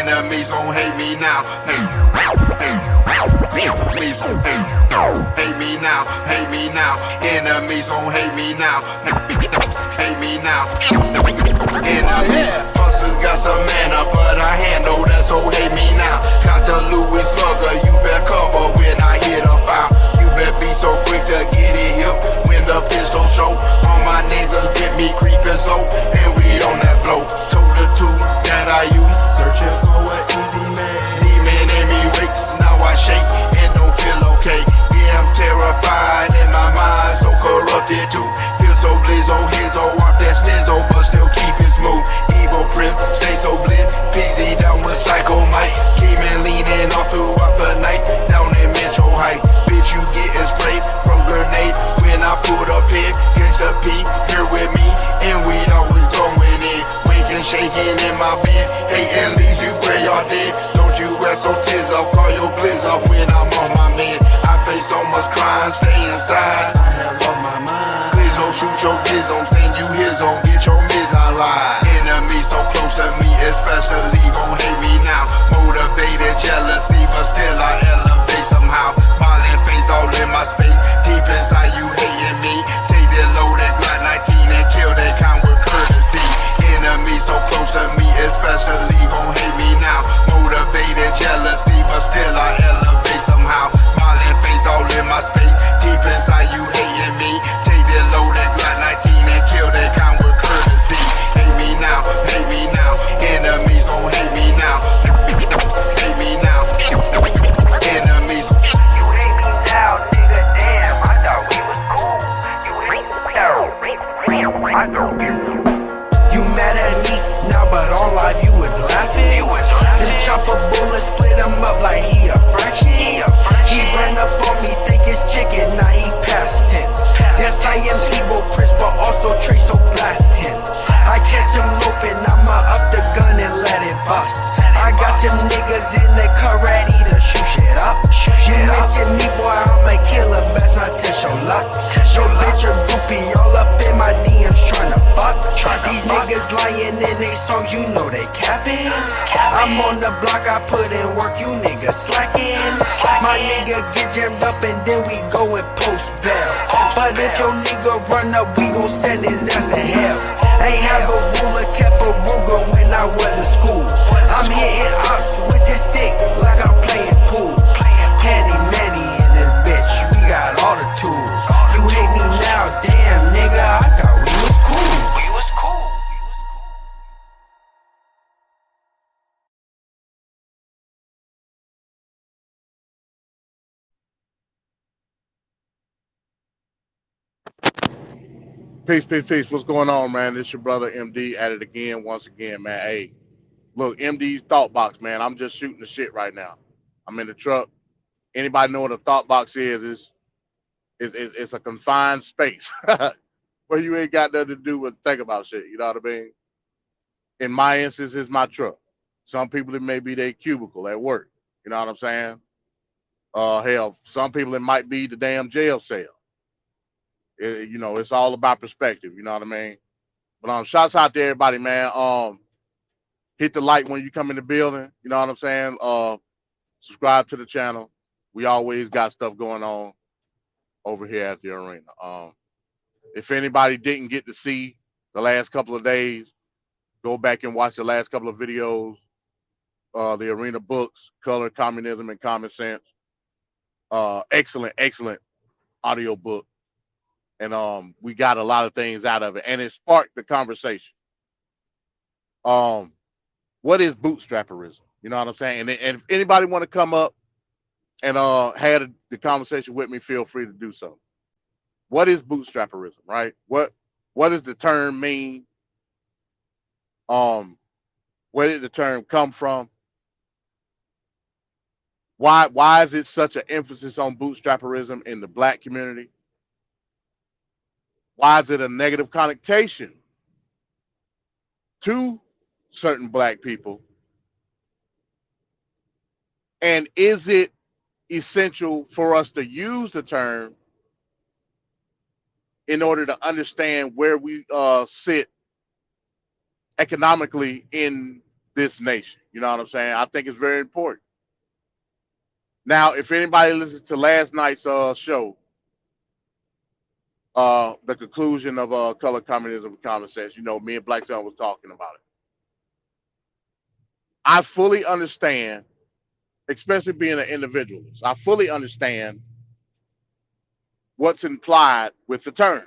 Enemies don't hate me now. Enemies don't hate me now. Hate me now. Enemies don't hate me now. Hate me now. Enemies. Busters got some mana, but I handle that, so hate me now. Got the Louis Slugger, you better cover when I hit a foul. You better be so quick to get it hip when the pistol show. All my niggas get me creeping slow, and we on that blow. Told the two that I use, searching for an easy man. Demon in me wakes, now I shake and don't feel okay. Yeah, I'm terrified in my mind, so corrupted too. Feel so blizzo, hizzo, off that snizzo, but still keep it smooth. Evil prince, stay so blitz, peasy down with Psycho Mike. Scheming, leaning all throughout the night, down in Metro Height. Bitch, you getting sprayed from grenade when I pulled up here. Against the P, here with me, and we always going in. Waking, shaking in my bed. Hey, at least you pray y'all dead. Don't you rest so tears up, call your blizz up when I'm on my man. I face so much crime, stay inside. I have lost my mind. Please don't shoot your kids on, send you his on, get your miss online. Enemies so close to me, especially gon' hate me now. Motivated jealousy, but still I elevate somehow. Smiling face all in my space, deep inside you hating me. Take that loaded Glock 19 and kill that kind with courtesy. Enemies so close to me, especially gon' hate me now. Motivated jealousy, but still I elevate somehow. Smiling face all in my space, deep inside you hating me. Take that loaded Glock 19 and kill that kind with courtesy. Hate me now, hate me now. Enemies don't hate me now. Hate me now. Enemies. You hate me now, nigga, damn, I thought we was cool. You hate me now, I know you. You mad at me now, but all I view is laughing. Then chop a bullet, split him up like he a fraction. He ran up on me, think it's chicken, now he past tense. Yes, I am evil prince, but also Trey, so blast him. I catch him loafing, I'ma up the gun and let it bust. I got them niggas in the car ready to shoot shit up. You mention me, boy, I'm a killer, best not test your luck. Yo, bitch, a groupie, all up in my DMs tryna fuck. These niggas lying in they songs, you know they capping. I'm on the block, I put in work, you niggas slacking. My nigga get jammed up and then we go and post bail. But if your nigga run up, we gon' send his ass to hell. Ain't have a ruler, kept a Ruger when I was in school. I'm hitting ops with this stick like I'm playing pool. Handy manny in this bitch, we got all the tools. You hate me now, damn nigga, I thought we was cool. We was cool. Peace, peace, peace. What's going on, man? This your brother MD at it again, once again, man. Hey, look, MD's thought box, man. I'm just shooting the shit right now. I'm in the truck. Anybody know what a thought box is? It's a confined space where you ain't got nothing to do but think about shit. You know what I mean? In my instance, it's my truck. Some people, it may be their cubicle at work. You know what I'm saying? Hell, some people, it might be the damn jail cell. You know, it's all about perspective. You know what I mean? But shouts out to everybody, man. Hit the like when you come in the building. You know what I'm saying? Subscribe to the channel. We always got stuff going on over here at the arena. If anybody didn't get to see the last couple of days, go back and watch the last couple of videos. The arena books, Color, Communism, and Common Sense. Excellent audio book. And we got a lot of things out of it, and it sparked the conversation. What is bootstrapperism? You know what I'm saying? And if anybody want to come up and had the conversation with me, feel free to do so. What is bootstrapperism, right? What does the term mean? Where did the term come from? Why is it such an emphasis on bootstrapperism in the Black community? Why is it a negative connotation to certain Black people? And is it essential for us to use the term in order to understand where we sit economically in this nation? You know what I'm saying? I think it's very important. Now, if anybody listens to last night's show, the conclusion of color communism and common sense, you know, me and Black Sun was talking about it. I fully understand, especially being an individualist, I fully understand what's implied with the term.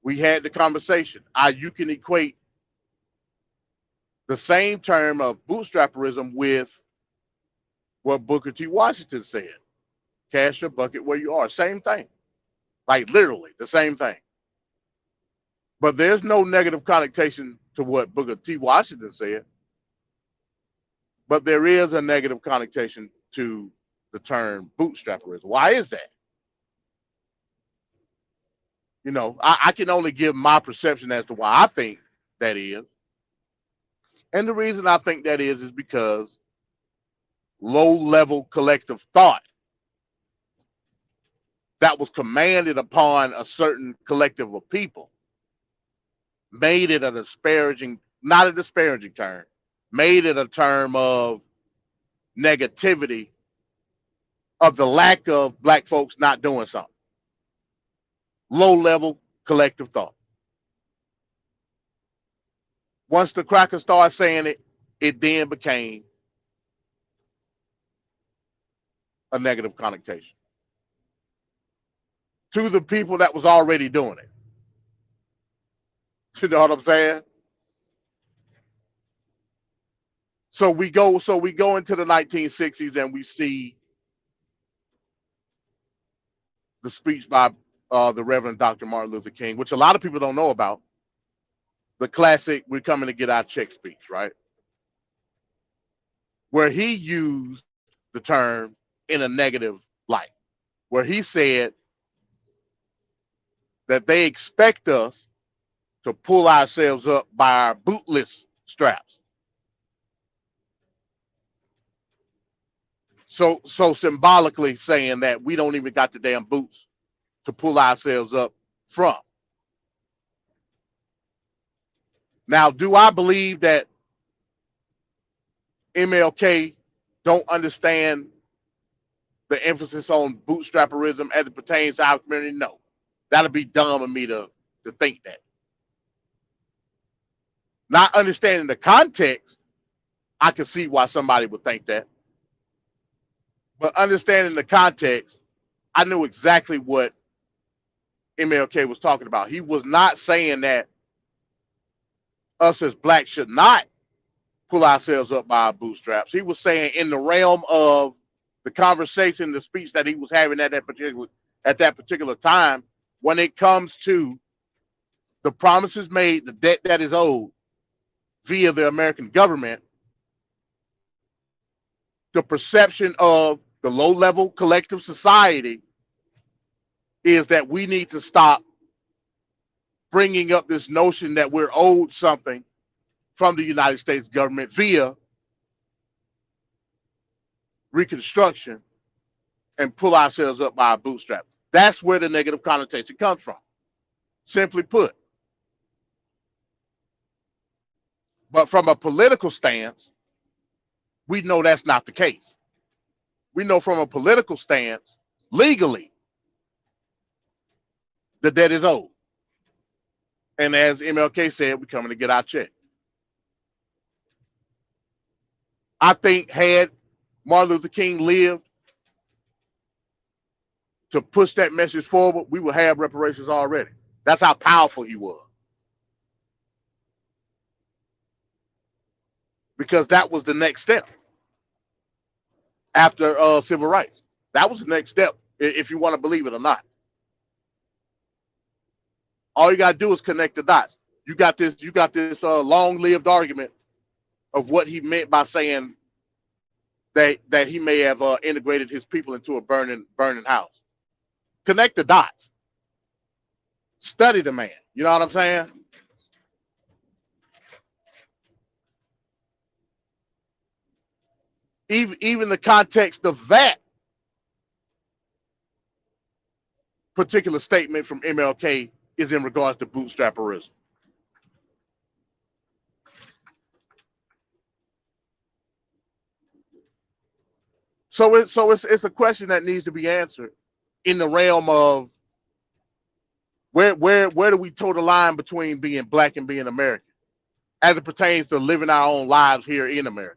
We had the conversation. You can equate the same term of bootstrapperism with what Booker T. Washington said. Cash your bucket where you are. Same thing. Like literally the same thing. But there's no negative connotation to what Booker T. Washington said. But there is a negative connotation to the term bootstrapperism. Why is that? You know, I can only give my perception as to why I think that is. And the reason I think that is because low-level collective thought that was commanded upon a certain collective of people made it a disparaging, not a disparaging term, made it a term of negativity of the lack of black folks not doing something. Low-level collective thought. Once the crackers started saying it, it then became a negative connotation to the people that was already doing it. You know what I'm saying? So we go into the 1960s and we see the speech by the Reverend Dr. Martin Luther King, which a lot of people don't know about. The classic "We're coming to get our check" speech, right? Where he used the term in a negative light, where he said that they expect us to pull ourselves up by our bootless straps. So symbolically saying that we don't even got the damn boots to pull ourselves up from. Now, do I believe that MLK don't understand the emphasis on bootstrapperism as it pertains to our community? No. That'd be dumb of me to think that. Not understanding the context, I can see why somebody would think that. But understanding the context, I knew exactly what MLK was talking about. He was not saying that us as blacks should not pull ourselves up by our bootstraps. He was saying in the realm of the conversation, the speech that he was having at that particular time, when it comes to the promises made, the debt that is owed via the American government, the perception of the low-level collective society is that we need to stop bringing up this notion that we're owed something from the United States government via Reconstruction and pull ourselves up by our bootstraps. That's where the negative connotation comes from, simply put. But from a political stance, we know that's not the case. We know from a political stance, legally, the debt is owed. And as MLK said, we're coming to get our check. I think had Martin Luther King lived to push that message forward, we would have reparations already. That's how powerful he was. Because that was the next step after civil rights. That was the next step, if you want to believe it or not. All you got to do is connect the dots. You got this long-lived argument of what he meant by saying that he may have integrated his people into a burning house. Connect the dots. Study the man. You know what I'm saying? Even the context of that particular statement from MLK is in regards to bootstrapperism. it's a question that needs to be answered in the realm of where do we toe the line between being black and being American as it pertains to living our own lives here in America.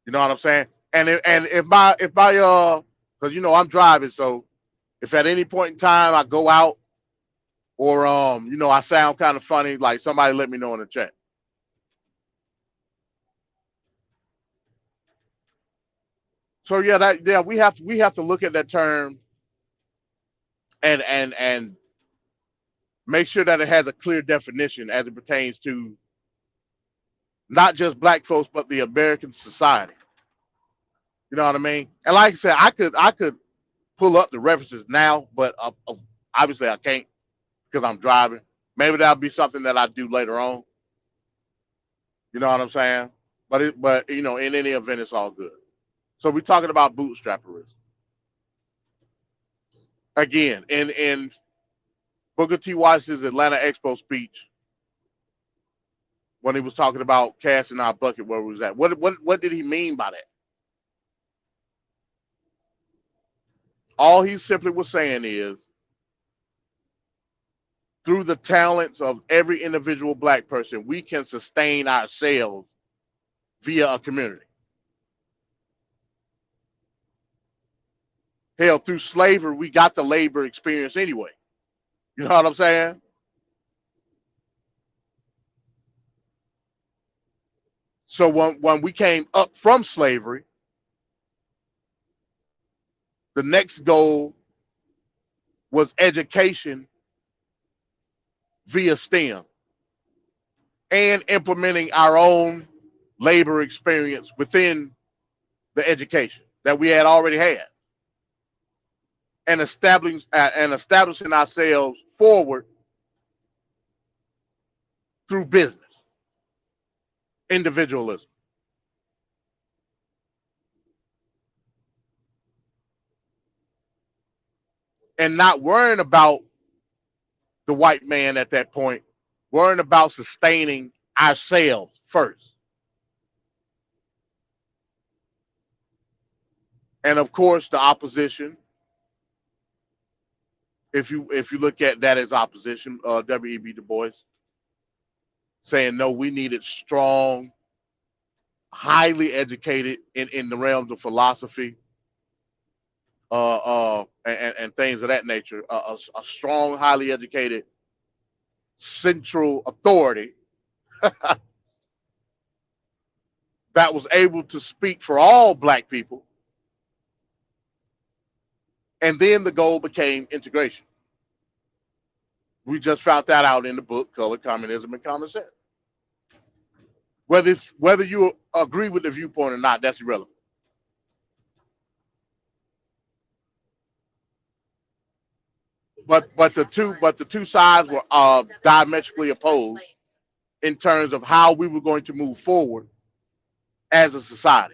You know what I'm saying? And if my because I'm driving, so if at any point in time I go out or I sound kind of funny, like somebody let me know in the chat. So yeah, we have to look at that term and make sure that it has a clear definition as it pertains to not just black folks but the American society. You know what I mean? And like I said, I could pull up the references now, but obviously I can't because I'm driving. Maybe that'll be something that I do later on. You know what I'm saying? But in any event, it's all good. So we're talking about bootstrapperism again. In Booker T. Washington's Atlanta Expo speech, when he was talking about casting our bucket where we was at, what did he mean by that? All he simply was saying is, through the talents of every individual black person, we can sustain ourselves via a community. Hell, through slavery, we got the labor experience anyway. You know what I'm saying? So when we came up from slavery, the next goal was education via STEM and implementing our own labor experience within the education that we had already had, and establishing ourselves forward through business, individualism. And not worrying about the white man at that point, worrying about sustaining ourselves first. And of course, the opposition, if you look at that as opposition, W.E.B. Du Bois saying, no, we needed strong, highly educated in the realms of philosophy, and things of that nature, a strong, highly educated central authority that was able to speak for all black people. And then the goal became integration. We just found that out in the book, Color, Communism, and Common Sense. Whether you agree with the viewpoint or not, that's irrelevant. But the two sides were diametrically opposed in terms of how we were going to move forward as a society.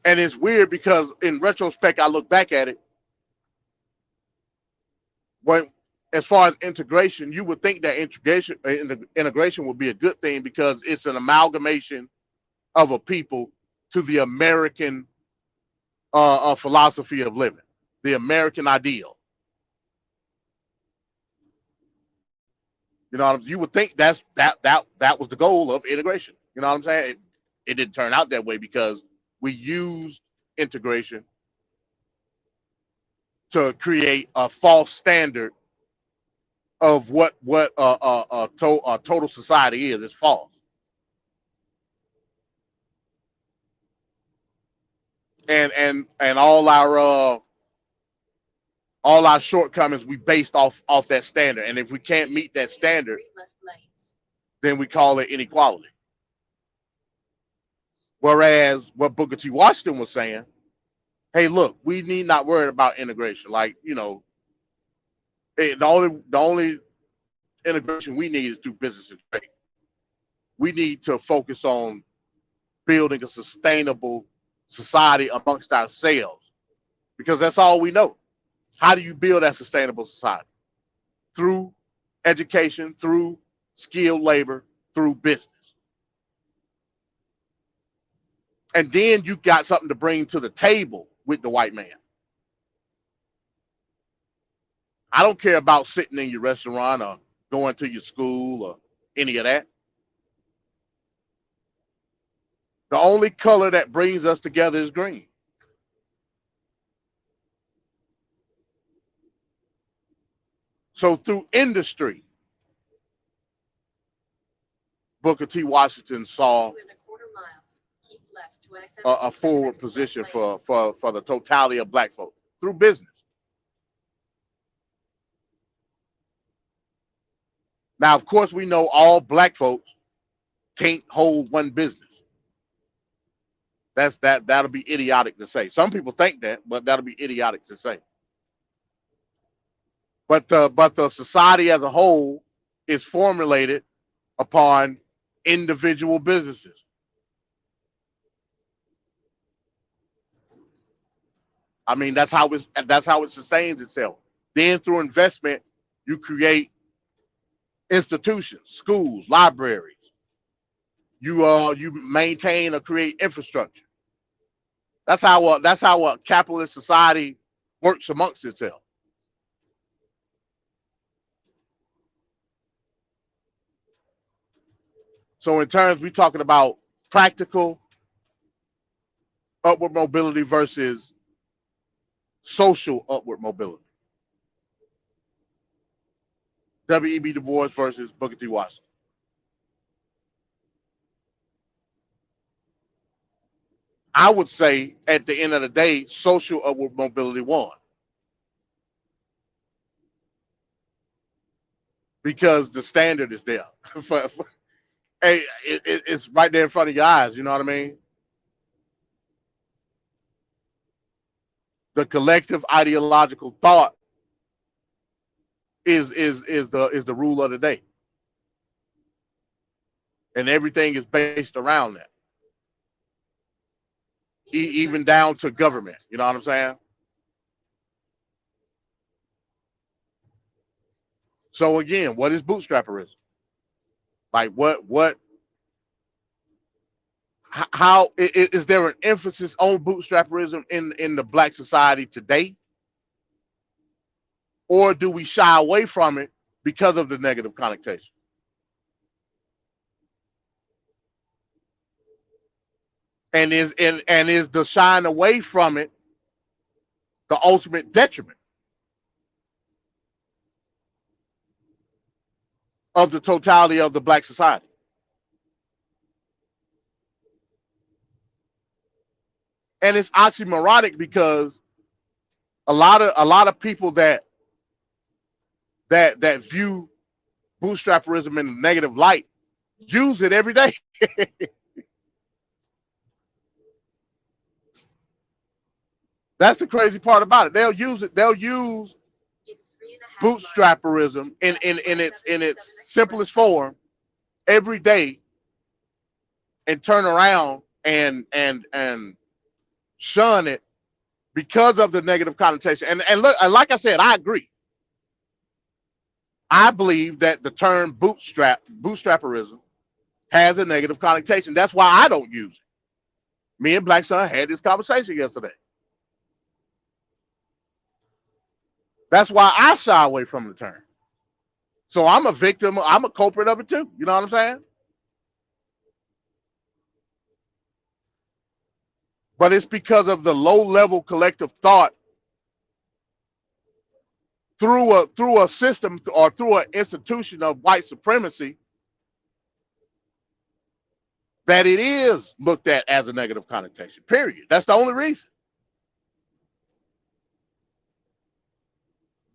And it's weird because in retrospect, I look back at it, when as far as integration, you would think that integration would be a good thing because it's an amalgamation of a people to the American philosophy of living, the American ideal. You know, you would think that was the goal of integration. You know what I'm saying? It didn't turn out that way because we used integration to create a false standard of what a total society is. It's false. And all our shortcomings we based off that standard. And if we can't meet that standard, then we call it inequality. Whereas what Booker T. Washington was saying, hey, look, we need not worry about integration. Like, the only integration we need is through business and trade. We need to focus on building a sustainable society amongst ourselves, because that's all we know. How do you build that sustainable society? Through education, through skilled labor, through business. And then you got something to bring to the table with the white man. I don't care about sitting in your restaurant or going to your school or any of that. The only color that brings us together is green. So through industry, Booker T. Washington saw a forward position for the totality of black folk through business. Now, of course, we know all black folks can't hold one business. That'll be idiotic to say. Some people think that, but that'll be idiotic to say. But the society as a whole is formulated upon individual businesses. I mean, that's how it sustains itself. Then through investment, you create institutions, schools, libraries. You maintain or create infrastructure. That's how a capitalist society works amongst itself. So in terms, we're talking about practical upward mobility versus social upward mobility. W.E.B. Du Bois versus Booker T. Washington. I would say at the end of the day, social upward mobility won. Because the standard is there. Hey, it's right there in front of your eyes, you know what I mean? The collective ideological thought is the rule of the day. And everything is based around that. Even down to government, you know what I'm saying? So again, what is bootstrapperism? Like how is there an emphasis on bootstrapperism in the black society today? Or do we shy away from it because of the negative connotation? And is the shying away from it the ultimate detriment of the totality of the black society? And it's oxymoronic because a lot of people that view bootstrapperism in a negative light use it every day. That's the crazy part about it. They'll use bootstrapperism in its simplest form every day and turn around and shun it because of the negative connotation. And look, like I said, I agree. I believe that the term bootstrapperism has a negative connotation. That's why I don't use it. Me and Black Son had this conversation yesterday. That's why I shy away from the term. So I'm a victim. I'm a culprit of it too. You know what I'm saying? But it's because of the low-level collective thought through a system or through an institution of white supremacy that it is looked at as a negative connotation, period. That's the only reason.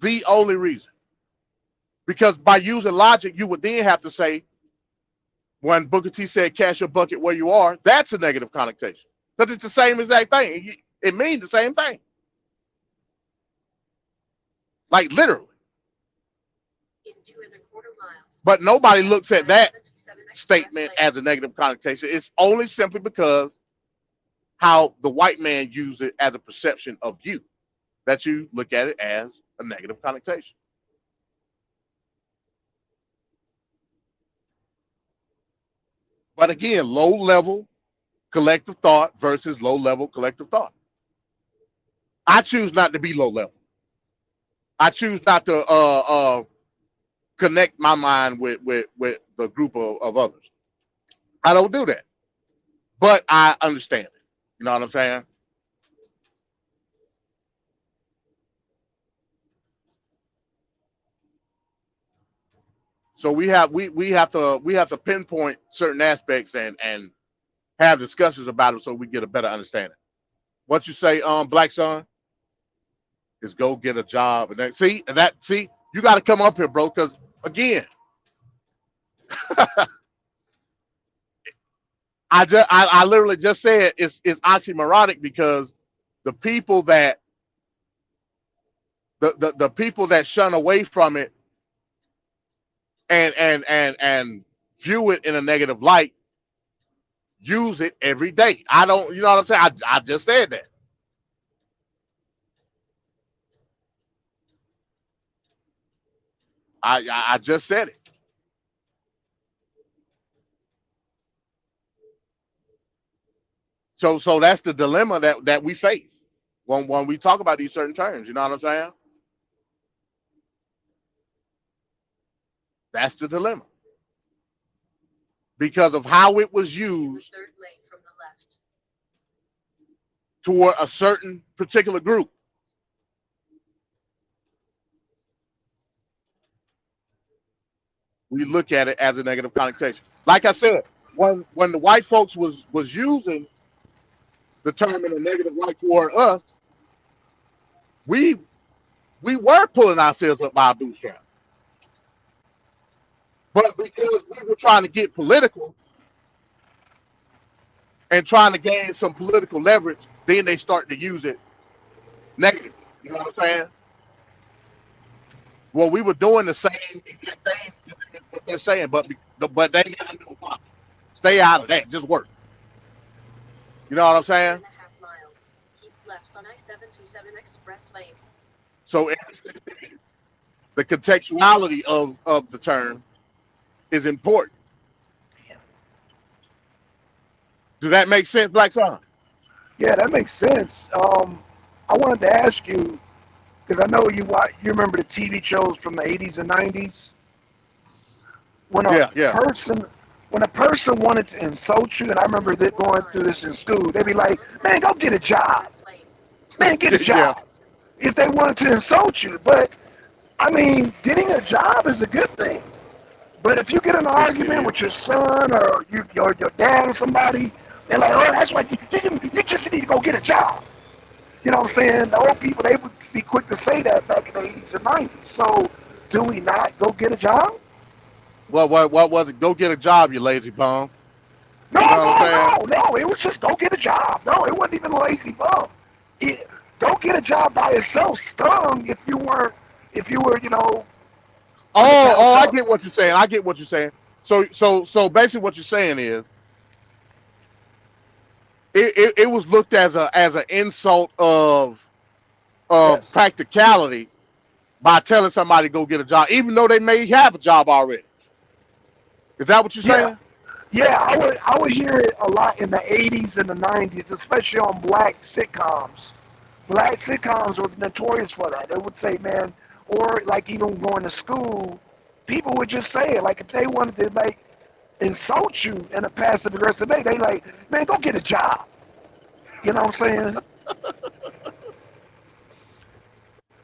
The only reason. Because by using logic, you would then have to say, when Booker T said, cash your bucket where you are, that's a negative connotation. Because it's the same exact thing. It means the same thing. Like literally. But nobody looks at that statement as a negative connotation. It's only simply because how the white man used it as a perception of you that you look at it as a negative connotation. But again, low level collective thought versus low level collective thought. I choose not to be low level. I choose not to connect my mind with the group of others. I don't do that, but I understand it. You know what I'm saying? So we have to pinpoint certain aspects and have discussions about it so we get a better understanding. What you say, Black Son, is go get a job and see you got to come up here, bro, because again, I literally just said it's oxymoronic because the people that the people that shun away from it and view it in a negative light use it every day. I don't, you know what I'm saying? I just said that. I just said it. So that's the dilemma that we face when we talk about these certain terms. You know what I'm saying? That's the dilemma because of how it was used toward a certain particular group. We look at it as a negative connotation. Like I said, when the white folks was using the term in a negative light toward us, we we were pulling ourselves up by our bootstrap. But because we were trying to get political and trying to gain some political leverage, then they start to use it negative. You know what I'm saying? Well, we were doing the same exact thing what they're saying, but they got to know about it. Stay out of that. Just work. You know what I'm saying? So the contextuality of the term is important. Do that make sense, Black Son? Yeah, that makes sense. I wanted to ask you because I know you remember the TV shows from the 80s and 90s. When a Yeah. person when a person wanted to insult you, and I remember that going through this in school, they'd be like, "Man, go get a job. Man, get a Yeah. job." If they wanted to insult you, but I mean, getting a job is a good thing. But if you get in an argument Yeah. with your son or your dad or somebody, they're like, "Oh, that's why you just need to go get a job." You know what I'm saying? The old people, they would be quick to say that back in the 80s and 90s. So do we not go get a job? What was it? Go get a job, you lazy bum. No, You know what I'm saying? no. It was just go get a job. No, it wasn't even lazy bum. Go get a job by itself stung if you were, Oh, I underpaid. get what you're saying. I get what you're saying. So basically, what you're saying is it was looked as an insult of Yes. practicality by telling somebody to go get a job, even though they may have a job already. Is that what you're Yeah. saying? Yeah, I would hear it a lot in the 80s and the 90s, especially on black sitcoms. Black sitcoms were notorious for that. They would say, man, or like even going to school, people would just say it. Like if they wanted to like insult you in a passive aggressive way, they like, man, go get a job. You know what I'm saying?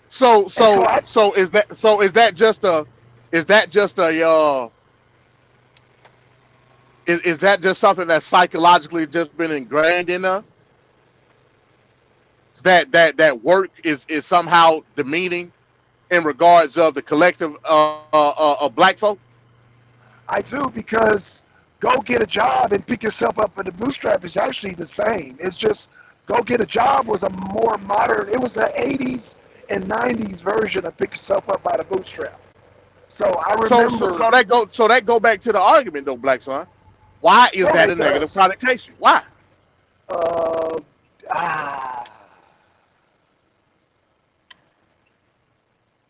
So And so so so is that just something that's psychologically just been ingrained in us? That work is somehow demeaning in regards of the collective of black folk? I do because go get a job and pick yourself up in the bootstrap is actually the same. It's just go get a job was a more modern. It was the 80s and 90s version of pick yourself up by the bootstrap. So I remember. So that go back to the argument though, Black Son. Why is Yeah, that a it negative does. connotation? Why? Uh, ah,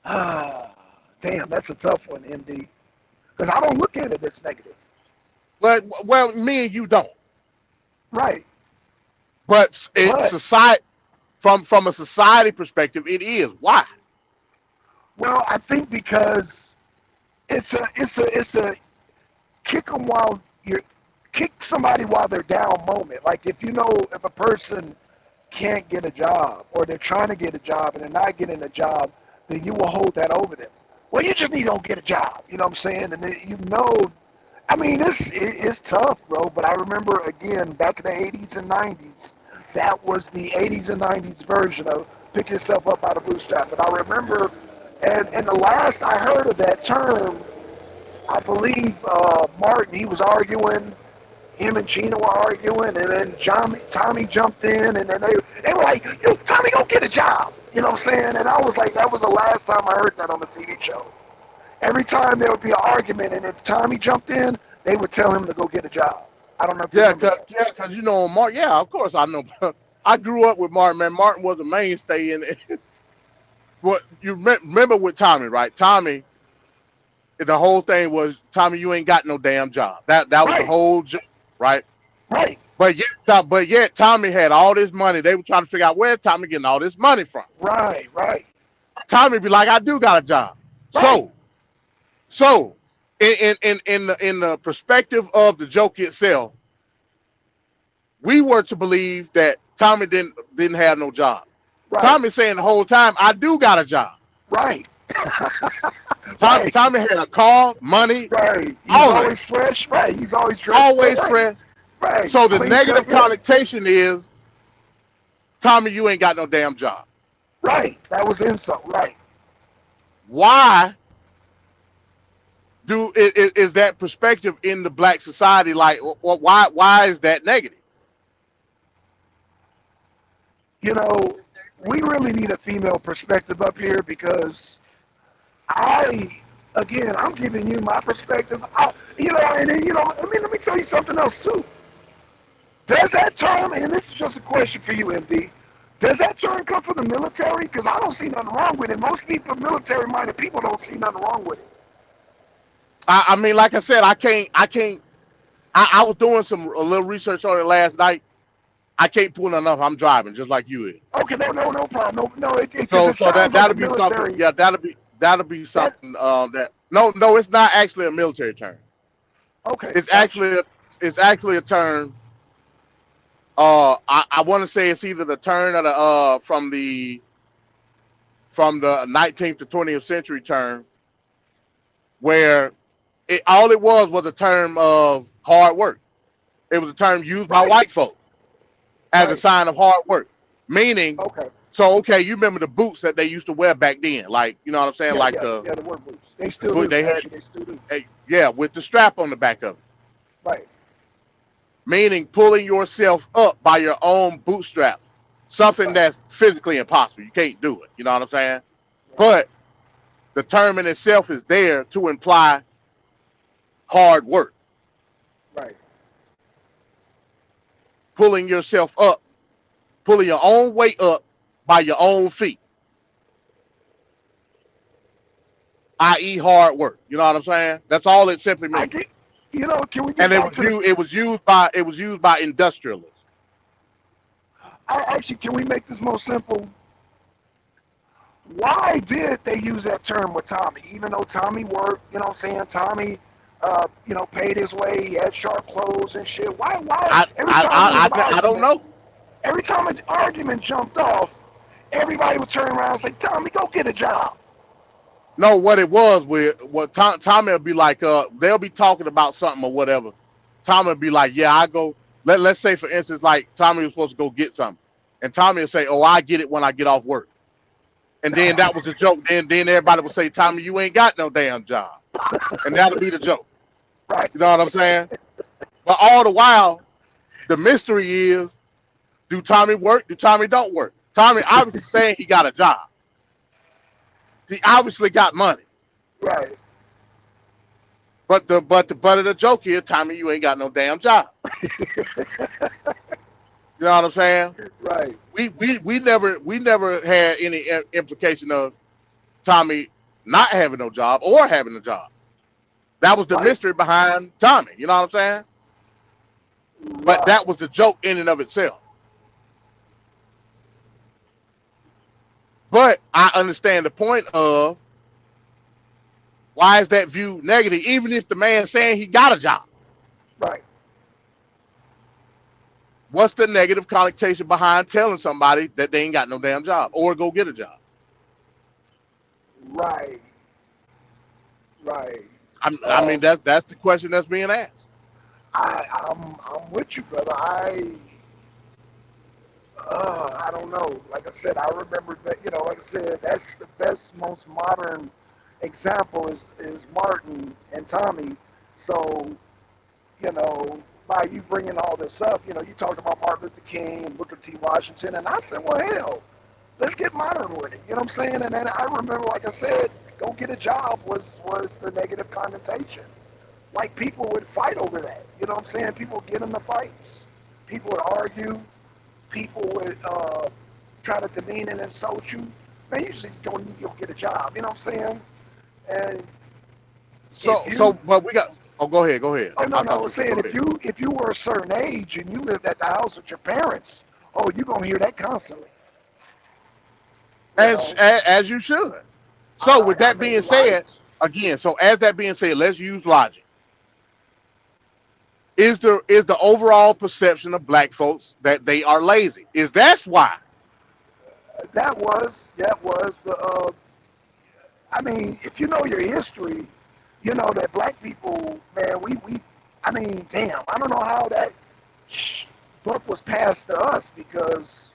ah, damn, that's a tough one, MD. Because I don't look at it as negative. well, me and you don't. Right. But it's But society from a society perspective, it is. Why? well, I think because it's a kick them while you're kick somebody while they're down moment. Like if you know if a person can't get a job or they're trying to get a job and they're not getting a job, then you will hold that over them. Well, you just need to go get a job. You know what I'm saying? And then, you know, I mean, it's tough, bro. But I remember again back in the 80s and 90s, that was the 80s and 90s version of pick yourself up out of bootstrap. And I remember, and the last I heard of that term, I believe Martin, he was arguing, him and Gina were arguing, and then Tommy jumped in, and then they were like, yo, Tommy, go get a job. You know what I'm saying? And I was like, that was the last time I heard that on the TV show. Every time there would be an argument, and if Tommy jumped in, they would tell him to go get a job. I don't know if you remember that. Because you know Martin. Yeah, of course I know. I grew up with Martin. Man, Martin was a mainstay in it. What you remember with Tommy, right? Tommy, the whole thing was Tommy, you ain't got no damn job. That was Right. the whole joke, right? Right. But yet Tommy had all this money. They were trying to figure out where Tommy getting all this money from. Right. Right. Tommy be like, I do got a job. Right. So in the perspective of the joke itself, we were to believe that Tommy didn't have no job. Right. Tommy saying the whole time, I do got a job. Right. Tommy had a car, money, Right. He's all that. always fresh. Right. He's always dressed. Always right. fresh. Right. So the Clean negative cut, yeah. connotation is, Tommy, you ain't got no damn job. Right. That was insult. Right. Why is that perspective in the black society like? Why is that negative? You know, we really need a female perspective up here because I'm giving you my perspective. And then, let me tell you something else too. Does that term, and this is just a question for you, MD, does that term come from the military? Because I don't see nothing wrong with it. Most people, military-minded people, don't see nothing wrong with it. I mean, like I said, I was doing a little research on it last night. I can't pull enough. I'm driving just like you is. Okay, no problem. No, So that'll be something. Yeah, that'll be something. No, it's not actually a military term. Okay. It's actually a term. I want to say it's either the turn of the from the 19th to 20th century term, where all it was a term of hard work. It was a term used by white folk as a sign of hard work, meaning. Okay. So you remember the boots that they used to wear back then, like you know what I'm saying, the work boots. They still do. They still do. With the strap on the back of it. Right. Meaning pulling yourself up by your own bootstrap, something that's physically impossible. You can't do it. You know what I'm saying? Right. But the term in itself is there to imply hard work. Right. Pulling yourself up, pulling your own weight up by your own feet, i.e., hard work. You know what I'm saying? That's all it simply means. Can we get And back it was used by industrialists. Can we make this more simple? Why did they use that term with Tommy? Even though Tommy worked, you know what I'm saying? Tommy, paid his way. He had sharp clothes and shit. Why? I don't know. Every time an argument jumped off, everybody would turn around and say, Tommy, go get a job. No, what it was Tommy would be like, they'll be talking about something or whatever. Tommy would be like, yeah, I go. Let's say, for instance, like Tommy was supposed to go get something. And Tommy would say, oh, I get it when I get off work. And then that was a joke. Then everybody would say, Tommy, you ain't got no damn job. And that'll be the joke. Right. You know what I'm saying? But all the while, the mystery is, do Tommy work? Do Tommy don't work? Tommy obviously saying he got a job. He obviously got money. Right. But the butt of the joke here, Tommy, you ain't got no damn job. You know what I'm saying? Right. We never had any implication of Tommy not having no job or having a job. That was the mystery behind Tommy. You know what I'm saying? But that Right. was a joke in and of itself. But I understand the point of why is that viewed negative, even if the man saying he got a job. Right. What's the negative connotation behind telling somebody that they ain't got no damn job or go get a job? Right. Right. I mean, Um, that's the question that's being asked. I'm with you, brother. I don't know. Like I said, I remember that. You know, like I said, that's the best, most modern example is Martin and Tommy. So, you know, by you bringing all this up, you know, you talked about Martin Luther King and Booker T. Washington, and I said, well, hell, let's get modern with it. You know what I'm saying? And then I remember, like I said, go get a job was the negative connotation. Like people would fight over that. You know what I'm saying? People would get into fights. People would argue. People would try to demean and insult you. Man, you just don't need to go get a job. You know what I'm saying? And if So, you, but we got. Oh, go ahead, go ahead. oh no, I no, I thought was you go saying ahead. if you were a certain age and you lived at the house with your parents, oh, you're gonna hear that constantly. You know, As you should. So, with I that being mean, right, said, again, so as that being said, let's use logic. Is the overall perception of black folks that they are lazy? Is that's why? that was the. I mean, if you know your history, you know that black people, man, I mean, damn, I don't know how that book was passed to us because,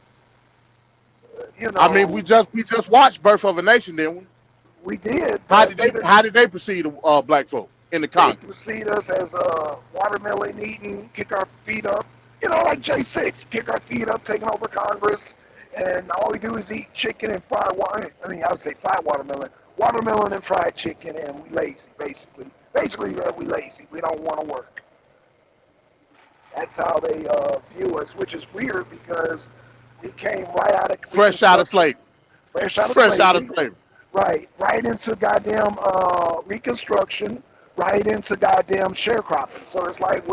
you I mean, we know, just watched Birth of a Nation, didn't we? we did, How but did they perceive black folk in the they Congress? perceive us as watermelon eating, kick our feet up, you know, like J6, kick our feet up, taking over Congress, and all we do is eat chicken and fried water. I mean, I would say fried watermelon and fried chicken, and we lazy, basically. Basically, we lazy. We don't want to work. That's how they view us, which is weird because we came right out of Fresh out of Reconstruction, slavery. fresh out of Fresh out of slavery, slavery. right into goddamn Reconstruction, right into goddamn sharecropping. So it's like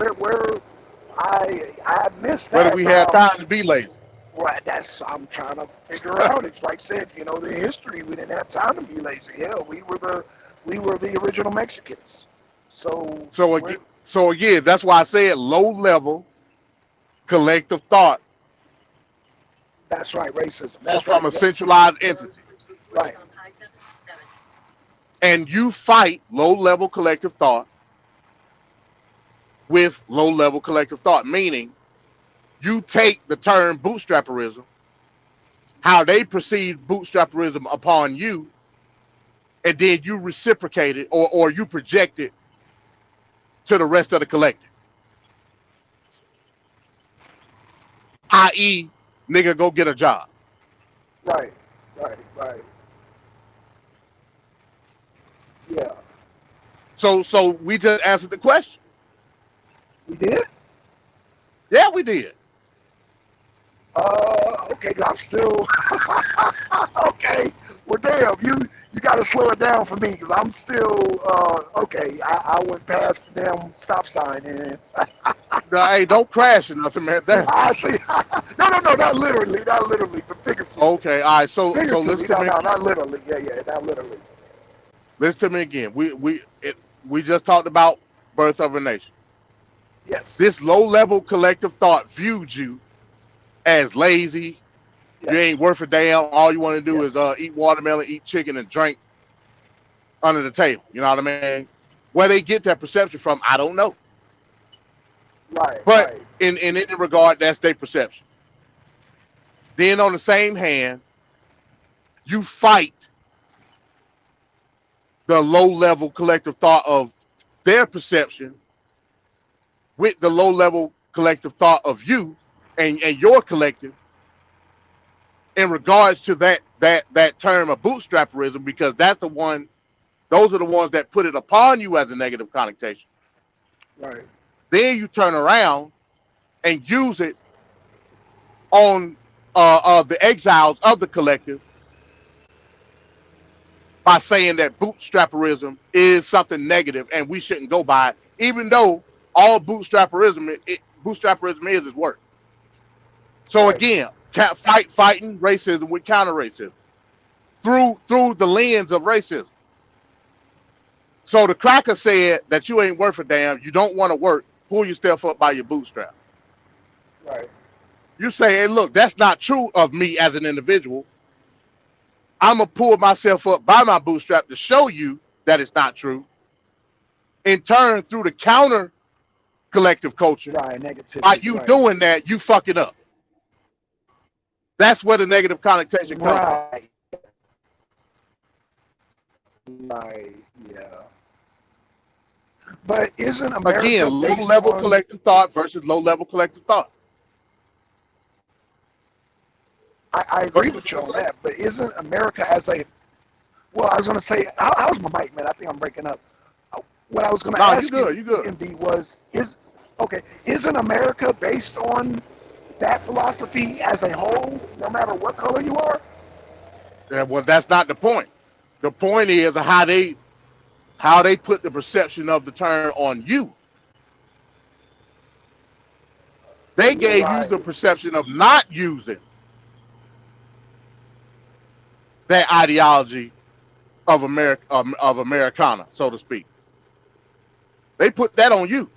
I missed Whether that we had now. time to be lazy. Right, that's I'm trying to figure out. It's like I said, you know, the history. We didn't have time to be lazy. Hell, we were the original Mexicans. So So we're again, that's why I said low level collective thought that's right, racism. That's from right. a Yep. centralized entity. Right. And you fight low level collective thought with low level collective thought, meaning you take the term bootstrapperism, how they perceive bootstrapperism upon you, and then you reciprocate it or you project it to the rest of the collective. I.e., nigga, go get a job. Right. Right. Right. Yeah. So we just answered the question. We did. Yeah, we did. Okay, 'cause I'm still okay. Well, damn, you got to slow it down for me because I'm still okay. I went past the damn stop sign and Hey, don't crash or nothing, man. I see. No, not literally, but figuratively. Okay, all right. So Figuratively, listen to no, me no, again. not literally. Yeah, not literally. Listen to me again. We just talked about Birth of a Nation. Yes, This low level collective thought viewed you as lazy. You yes, ain't worth a damn. All you want to do yes. is eat watermelon, eat chicken, and drink under the table. You know what I mean? Where they get that perception from, I don't know. Right, But right, in any regard, that's their perception. Then on the same hand, you fight the low level collective thought of their perception with the low level collective thought of you and your collective in regards to that term of bootstrapperism, because that's the one, those are the ones that put it upon you as a negative connotation. right. Then you turn around and use it on the exiles of the collective by saying that bootstrapperism is something negative and we shouldn't go by it, even though all bootstrapperism bootstrapperism is work. So Right. again, fighting racism with counter racism through the lens of racism. So the cracker said that you ain't worth a damn. You don't want to work. Pull yourself up by your bootstrap. Right. You say, hey, look, that's not true of me as an individual. I'm going to pull myself up by my bootstrap to show you that it's not true. In turn, through the counter collective culture, Right. Negativity. by you right. doing that, you fucking up. That's where the negative connotation comes from. Right. Right. Yeah. But isn't America Again, low-level collective thought versus low-level collective thought. I agree with you on that, but isn't America as a... Well, I was going to say, how's my mic, man? I think I'm breaking up. What I was going to ask you good. MD, was, isn't America based on that philosophy as a whole, no matter what color you are? Yeah, well, that's not the point. The point is how they put the perception of the term on you. They gave you the perception of not using that ideology of America, of Americana, so to speak. They put that on you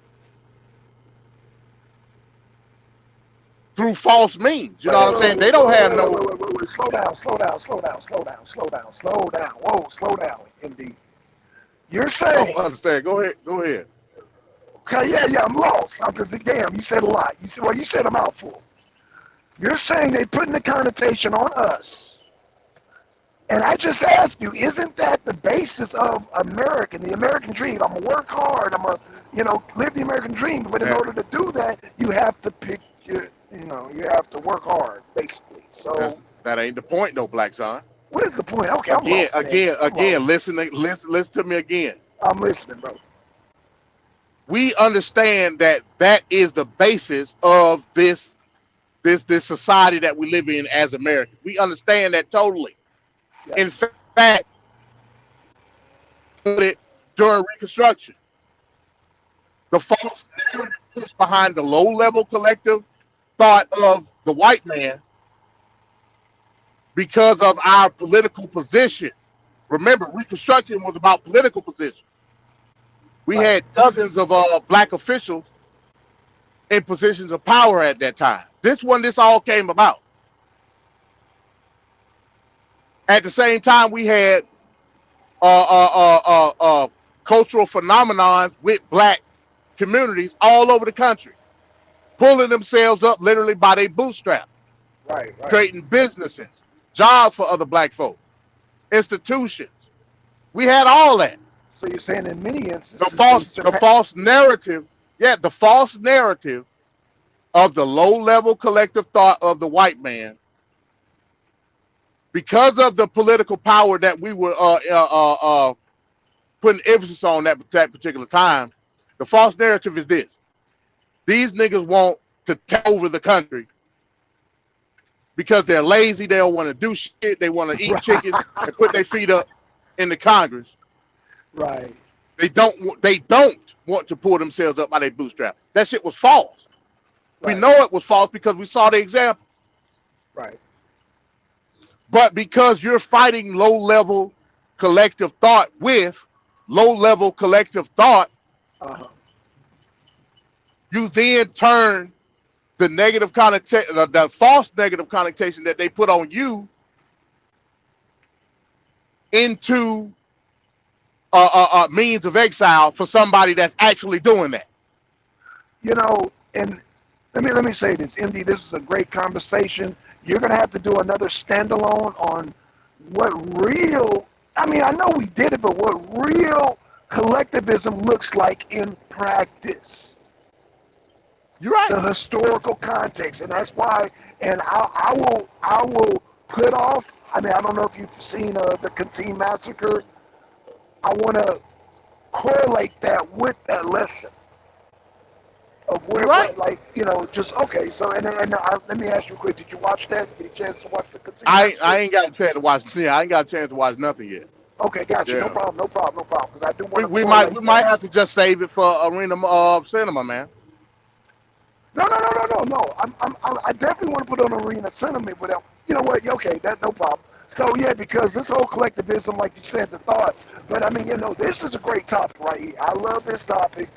through false means. You know what I'm saying? They don't have no. Wait. Slow down. Whoa, slow down, MD. You're I saying... don't understand. Go ahead. Okay, yeah, I'm lost. Because damn, you said a lot. You said a mouthful. You're saying they putting the connotation on us. And I just asked you, isn't that the basis of the American dream? I'm gonna work hard. I'm gonna, live the American dream. But in order to do that, you have to you have to work hard, basically. So that ain't the point, though, Black Son. What is the point? Okay, I'm lost, again. Listen to me again. I'm listening, bro. We understand that is the basis of this society that we live in as Americans. We understand that totally. Yeah. In fact, during Reconstruction, the false narrative behind the low-level collective thought of the white man because of our political position. Remember, Reconstruction was about political position. We had dozens of black officials in positions of power at that time. This all came about. At the same time, we had cultural phenomenons with black communities all over the country, pulling themselves up literally by their bootstrap, creating businesses, jobs for other black folk, institutions. We had all that. So you're saying in many instances, the false narrative of the low-level collective thought of the white man, because of the political power that we were putting emphasis on that particular time, the false narrative is this: these niggas want to take over the country because they're lazy, they don't want to do shit, they want to eat chicken and put their feet up in the Congress. Right. They don't want to pull themselves up by their bootstrap. That shit was false. Right. We know it was false because we saw the example. Right. But because you're fighting low-level collective thought with low-level collective thought, you then turn the negative connotation, the false negative connotation that they put on you, into means of exile for somebody that's actually doing that. And let me say this, MD, this is a great conversation. You're going to have to do another standalone on what real, I know we did it, but what real collectivism looks like in practice. You're right. The historical context, and that's why, and I will put off, I don't know if you've seen the Canteen Massacre. I want to correlate that with that lesson of where, okay. So, let me ask you quick. Did you watch that? Did you get a chance to watch the Canteen Massacre? I ain't got a chance to watch. Yeah, I ain't got a chance to watch nothing yet. Okay, gotcha. Yeah. No problem. Because I do want to. We might have to just save it for Arena Cinema, man. No. I definitely want to put on arena sentiment, but you know what? Okay, that's no problem. So yeah, because this whole collectivism, like you said, the thought. But I mean, this is a great topic right here. I love this topic,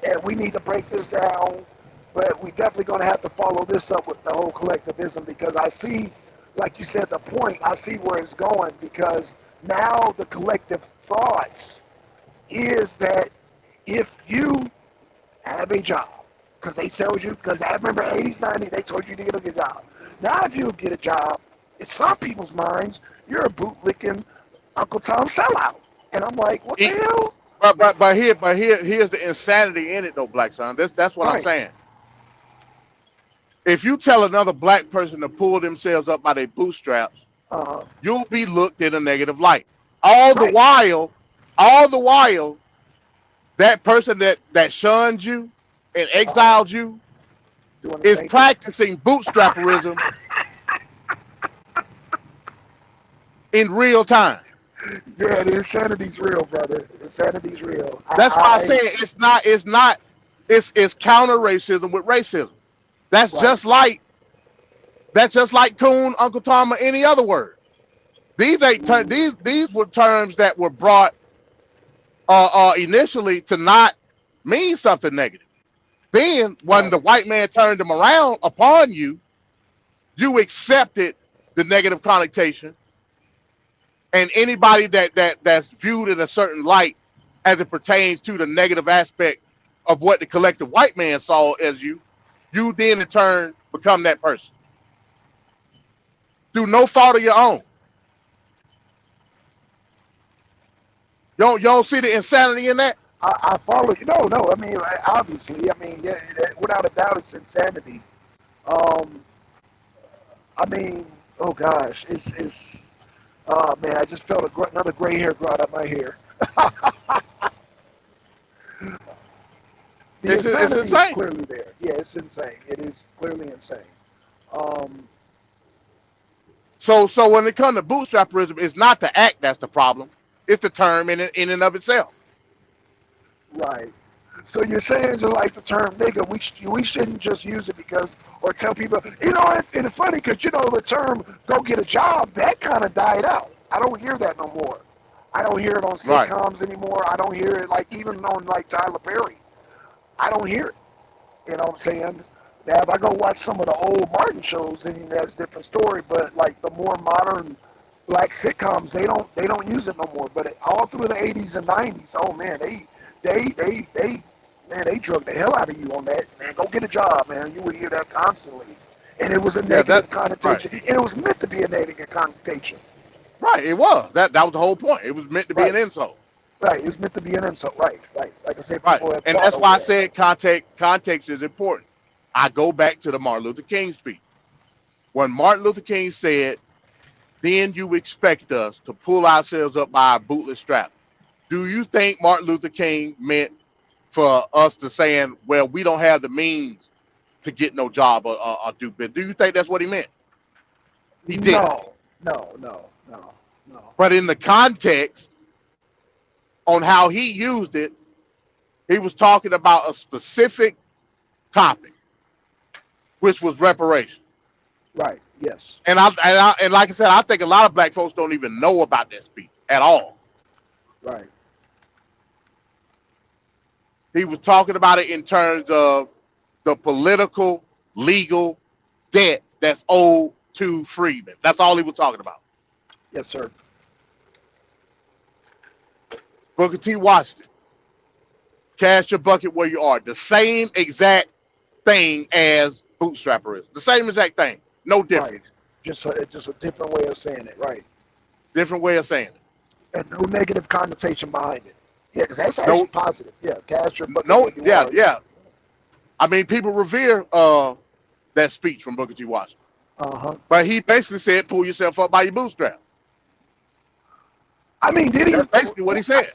and we need to break this down. But we definitely going to have to follow this up with the whole collectivism because I see, like you said, the point. I see where it's going because now the collective thoughts is that if you have a job, because they told you, because I remember 80s, 90s, they told you to get a good job. Now if you get a job, in some people's minds, you're a bootlicking Uncle Tom sellout. And I'm like, what the hell? Here's the insanity in it though, Black Son. That's what I'm saying. If you tell another black person to pull themselves up by their bootstraps, you'll be looked in a negative light. All the while, that person that shunned you and exiled you is practicing bootstrapperism in real time. Yeah, the insanity's real, brother. Insanity's real. That's why I say it's counter racism with racism. That's just like coon, Uncle Tom, or any other word. These ain't these were terms that were brought initially to not mean something negative. Then when the white man turned them around upon you, you accepted the negative connotation. And anybody that's viewed in a certain light as it pertains to the negative aspect of what the collective white man saw as you then in turn become that person. Through no fault of your own. You don't see the insanity in that? I follow you. No. I mean, obviously, yeah, without a doubt, it's insanity. I mean, oh gosh, it's man, I just felt another gray hair growing up my hair. The insanity is clearly there. Yeah, it's insane. It is clearly insane. So when it comes to bootstrapperism, it's not the act that's the problem. It's the term in and of itself. Right. So you're saying just like the term nigga, we shouldn't just use it because, or tell people, and it's funny because, the term go get a job, that kind of died out. I don't hear that no more. I don't hear it on sitcoms anymore. I don't hear it even on Tyler Perry. I don't hear it. You know what I'm saying? Now, if I go watch some of the old Martin shows, then that's a different story. But like the more modern black sitcoms, they don't use it no more. But all through the 80s and 90s, oh man, they drug the hell out of you on that. Man, go get a job, man. You would hear that constantly, and it was a negative connotation, and it was meant to be a negative connotation. Right, it was. That was the whole point. It was meant to be an insult. Right, it was meant to be an insult. Right. Like I said, and that's why I said context is important. I go back to the Martin Luther King speech. When Martin Luther King said, "Then you expect us to pull ourselves up by our bootless strap." Do you think Martin Luther King meant for us to saying, "Well, we don't have the means to get no job or do business"? Do you think that's what he meant? He did. No. But in the context on how he used it, he was talking about a specific topic, which was reparation. Right. Yes. And like I said, I think a lot of black folks don't even know about that speech at all. Right. He was talking about it in terms of the political, legal debt that's owed to freedmen. That's all he was talking about. Yes, sir. Booker T. Washington. Cash your bucket where you are. The same exact thing as bootstrapperism. The same exact thing. No difference. Right. Just a different way of saying it. Right. Different way of saying it. And no negative connotation behind it. Yeah, because that's actually positive. Yeah, cash your bucket. Yeah. I mean, people revere that speech from Booker T. Washington. But he basically said, "Pull yourself up by your bootstrap." I mean, did he? That's basically what he said.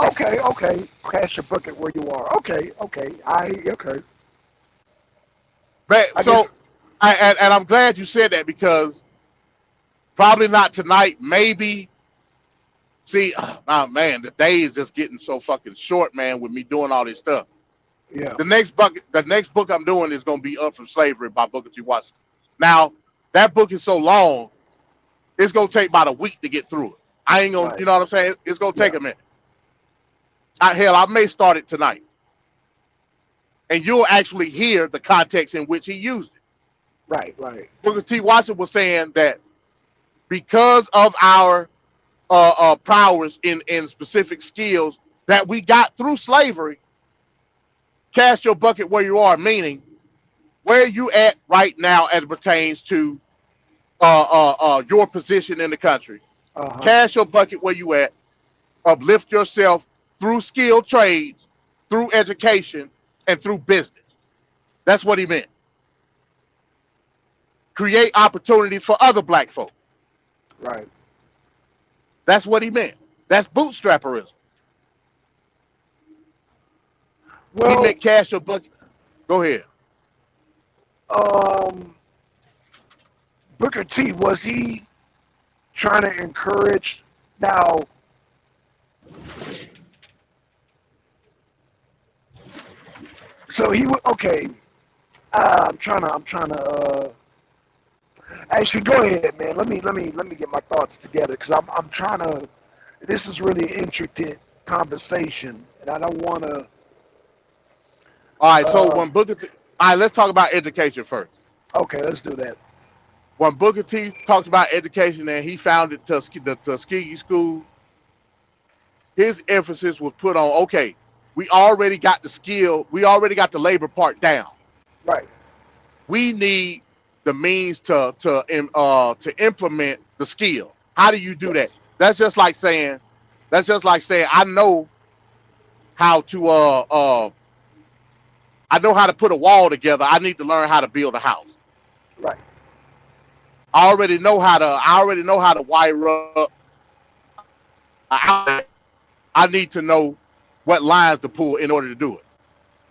Okay. Cash your bucket where you are. Okay. But and I'm glad you said that because probably not tonight. Maybe. See, oh man, the day is just getting so fucking short, man, with me doing all this stuff. Yeah. The next book I'm doing is gonna be Up from Slavery by Booker T. Washington. Now that book is so long, it's gonna take about a week to get through it. I ain't gonna, Right. you know what I'm saying? It's gonna take Yeah. a minute. Hell, I may start it tonight, and you'll actually hear the context in which he used it. Right. Right. Booker T. Washington was saying that because of our prowess in specific skills that we got through slavery, cast your bucket where you are, meaning where you at right now as it pertains to your position in the country. Uh huh. Cast your bucket where you at, uplift yourself through skilled trades, through education, and through business. That's what he meant. Create opportunities for other black folk. Right. That's what he meant. That's bootstrapperism. He Well, meant cast your bucket. Go ahead. um, Booker T, was he trying to encourage now? So he would okay. I'm trying to. Actually, go ahead, man. Let me get my thoughts together because I'm trying to. This is really an intricate conversation, and I don't want to. All right, so Uh, when Booker T, all right, let's talk about education first. okay, let's do that. When Booker T talked about education and he founded the Tuskegee School, his emphasis was put on, okay, we already got the skill, we already got the labor part down. Right. We need the means to implement the skill. How do you do that? That's just like saying I know how to put a wall together. I need to learn how to build a house. Right. I already know how to wire up an outlet. I need to know what lines to pull in order to do it.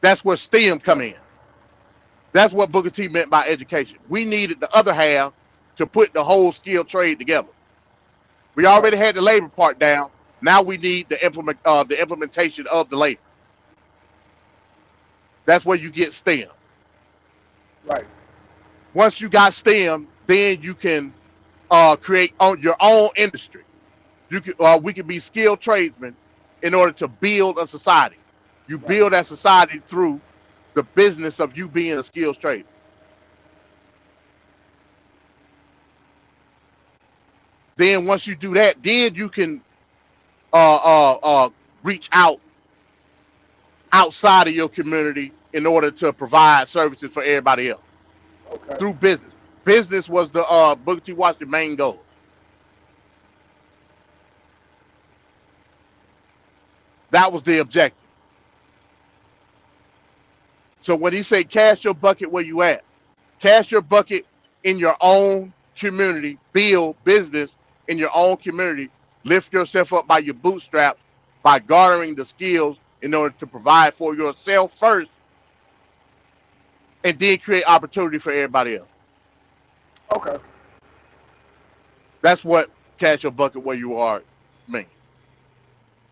That's where STEM come in. That's what Booker T meant by education. We needed the other half to put the whole skill trade together. We already had the labor part down. Now we need the implementation of the labor. That's where you get STEM. Right. Once you got STEM, then you can create your own industry. We can be skilled tradesmen in order to build a society. You build that society through the business of you being a skilled trader. Then once you do that, then you can reach outside of your community in order to provide services for everybody else Okay. through business. Business was the Booker T. Washington main goal. That was the objective. So when he said cast your bucket where you at, cast your bucket in your own community, build business in your own community, lift yourself up by your bootstraps, by garnering the skills in order to provide for yourself first, and then create opportunity for everybody else. Okay. That's what cast your bucket where you are means.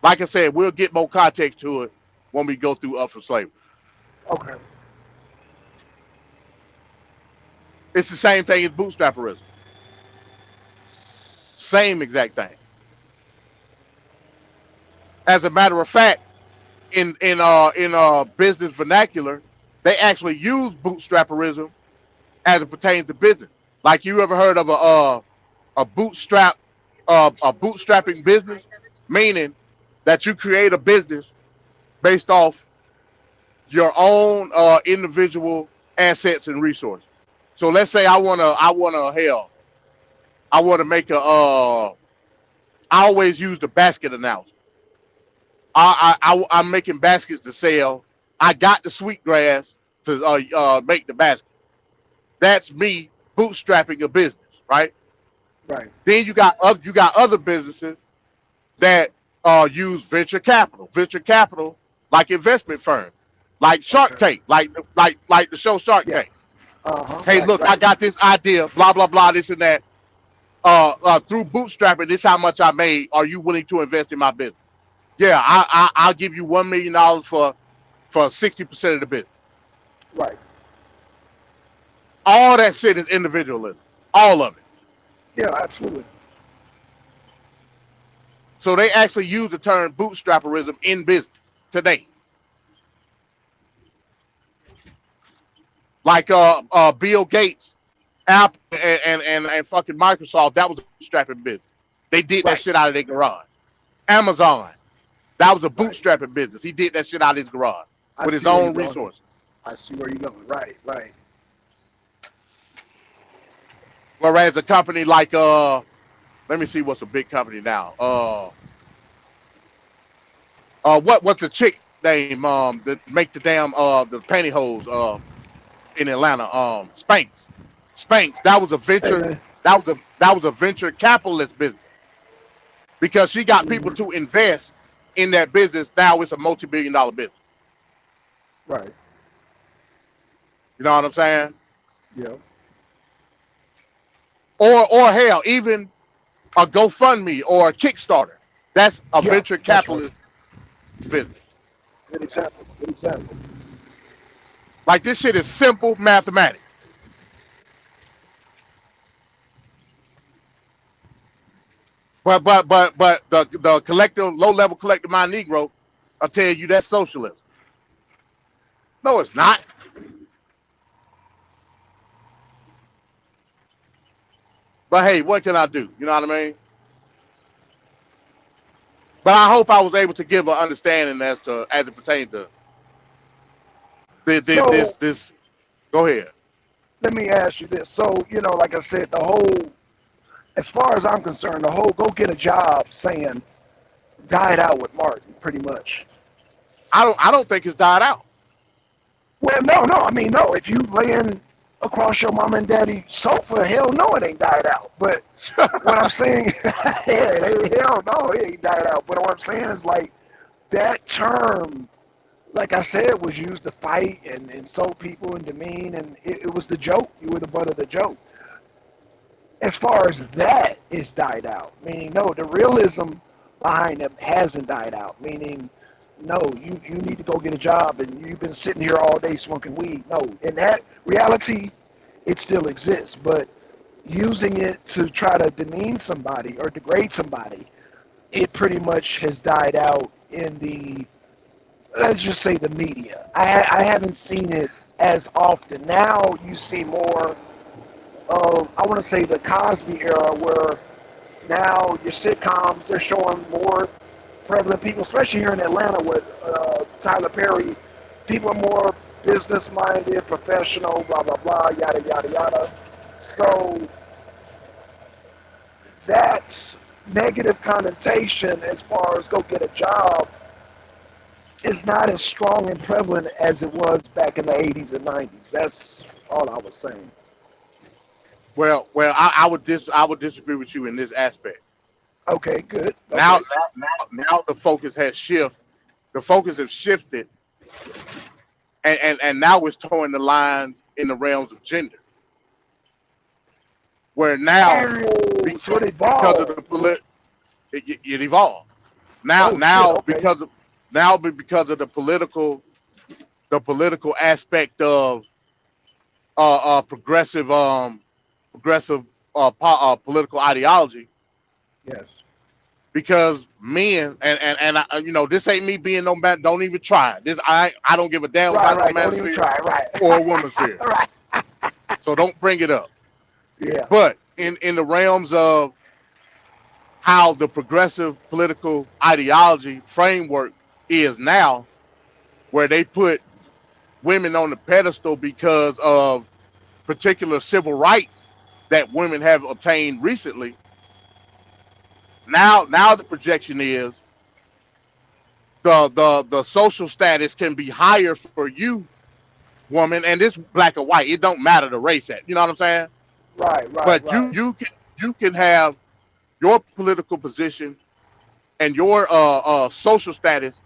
Like I said, we'll get more context to it when we go through Up from Slavery. Okay. It's the same thing as bootstrapperism. Same exact thing. As a matter of fact, in business vernacular, they actually use bootstrapperism as it pertains to business. Like, you ever heard of a bootstrapping business, meaning that you create a business based off your own individual assets and resources. So let's say I wanna make I always use the basket analogy. I'm making baskets to sell. I got the sweetgrass to make the basket. That's me bootstrapping a business, right? Right. Then you got other businesses that use venture capital. Venture capital, like investment firms, like Shark Tank, like the show Shark Yeah. Tank. Uh-huh. Hey, Right, look, I right. got this idea, blah blah blah, this and that. Through bootstrapping, this is how much I made. Are you willing to invest in my business? Yeah, I'll give you $1 million for for 60% of the business. Right. All that shit is individualism. All of it. Yeah, absolutely. So they actually use the term bootstrapperism in business today. Like Bill Gates, Apple, and fucking Microsoft, that was a bootstrapping business. They did that shit out of their garage. Amazon, that was a bootstrapping business. He did that shit out of his garage with his own resources. I see where you're going. Right, right. Whereas a company like let me see what's a big company now. What's the chick name that make the damn the pantyhose in Atlanta? Spanx. That was a venture. That was a venture capitalist business because she got people to invest in that business. Now it's a multi-billion-dollar business. Right. You know what I'm saying? Yeah. Or hell, even a GoFundMe or a Kickstarter. That's a venture capitalist business. Good example. Good example. Like this shit is simple mathematics. But the collective, low-level collective mind Negro, I'll tell you that's socialism. No, it's not. But hey, what can I do? You know what I mean? But I hope I was able to give an understanding as it pertains to this. Go ahead. Let me ask you this. So, you know, like I said, the whole, as far as I'm concerned, the whole go get a job saying died out with Martin, pretty much. I don't think it's died out. Well, no. I mean, no. If you laying across your mom and daddy sofa, hell no, it ain't died out. But what I'm saying, hell no, it ain't died out. But what I'm saying is like that term, like I said, was used to fight and insult people and demean, and it was the joke. You were the butt of the joke. As far as that is died out, meaning no, the realism behind it hasn't died out, meaning no, you need to go get a job and you've been sitting here all day smoking weed. No, in that reality, it still exists, but using it to try to demean somebody or degrade somebody, it pretty much has died out in the, let's just say, the media. I haven't seen it as often. Now you see more of, I want to say, the Cosby era, where now your sitcoms, they're showing more prevalent people, especially here in Atlanta with Tyler Perry. People are more business-minded, professional, blah, blah, blah, yada, yada, yada. So that negative connotation as far as go get a job is not as strong and prevalent as it was back in the 80s and 90s. That's all I was saying. Well, I would disagree with you in this aspect. Okay, good. Okay. Now the focus has shifted. The focus has shifted, and now it's towing the lines in the realms of gender. Where now, because of the it evolved. Now because of the political aspect of progressive political ideology. Yes. Because men and you know, this ain't me being no man. Don't even try this. I don't give a damn about no man's fear or a woman's fear. Right. So don't bring it up. Yeah. But in the realms of how the progressive political ideology framework is now, where they put women on the pedestal because of particular civil rights that women have obtained recently. Now the projection is the social status can be higher for you, woman, and this black or white. It don't matter the race at. You know what I'm saying? Right. But you can have your political position and your social status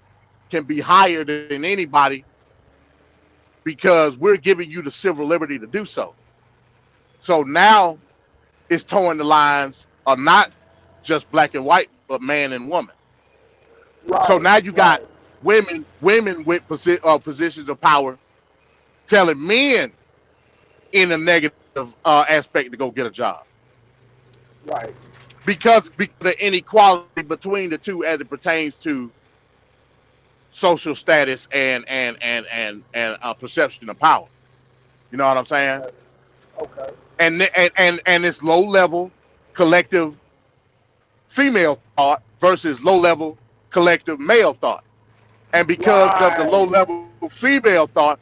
can be higher than anybody because we're giving you the civil liberty to do so. So now it's towing the lines of not just black and white, but man and woman. Right. So now you got women with positions of power telling men in a negative aspect to go get a job Right. because the inequality between the two as it pertains to social status and perception of power. You know what I'm saying? Okay. Okay. And it's low level collective female thought versus low level collective male thought. And because of the low Right. level female thought,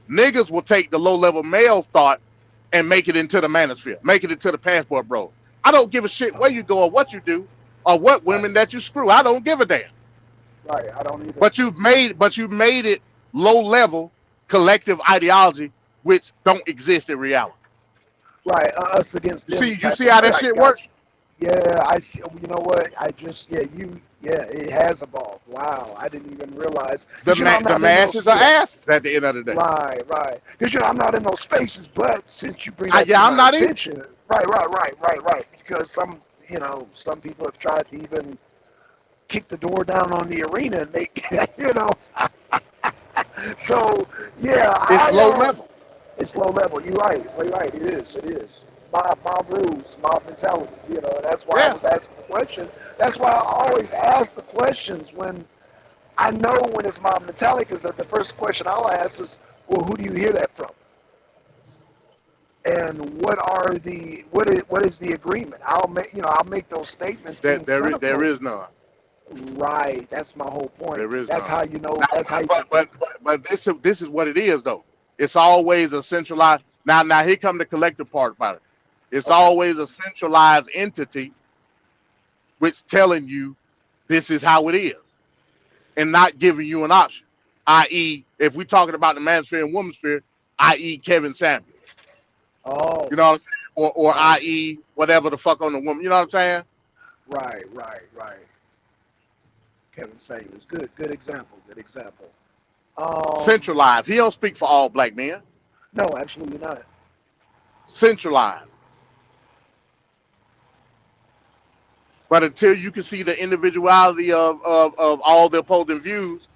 niggas will take the low level male thought and make it into the manosphere, make it into the passport, bro. I don't give a shit where you go or what you do or what Right. women that you screw. I don't give a damn. Right. I don't either. But you've made it low level collective ideology which don't exist in reality. Right. Us against them. You Type see of, how that right. shit Got works? you. Yeah. I see. You know what? Yeah. It has evolved. Wow. I didn't even realize. The 'Cause, you know, I'm the not in those. masses are Yeah. asses at the end of the day. Right. Right. Because I'm not in those spaces. But since you bring that Yeah, to I'm my not either. attention, right. Because some people have tried to even kick the door down on the arena and make So yeah, It's low level. It's low level. You're right. You're right. It is. It is. Mob rules, mob mentality. And that's why I Yeah. was asking the question. That's why I always ask the questions when I know when it's mob mentality, because the first question I'll ask is, well, who do you hear that from? And what is the agreement? I'll make those statements being There cynical. is none. Right. That's my whole point. There is That's none. how you know. Now, That's how you. but this is what it is though. It's always a centralized. Now here come the collective part about it. It's Okay. always a centralized entity which telling you this is how it is and not giving you an option. I.e., if we're talking about the manosphere and womansphere, i.e. Kevin Samuel. Oh. You know what I'm saying? Or Right. i.e. whatever the fuck on the woman. You know what I'm saying? Right. Kevin Samuels. Good example. Um, Centralized. He don't speak for all black men. no, absolutely not. Centralized. But until you can see the individuality of all the opposing views,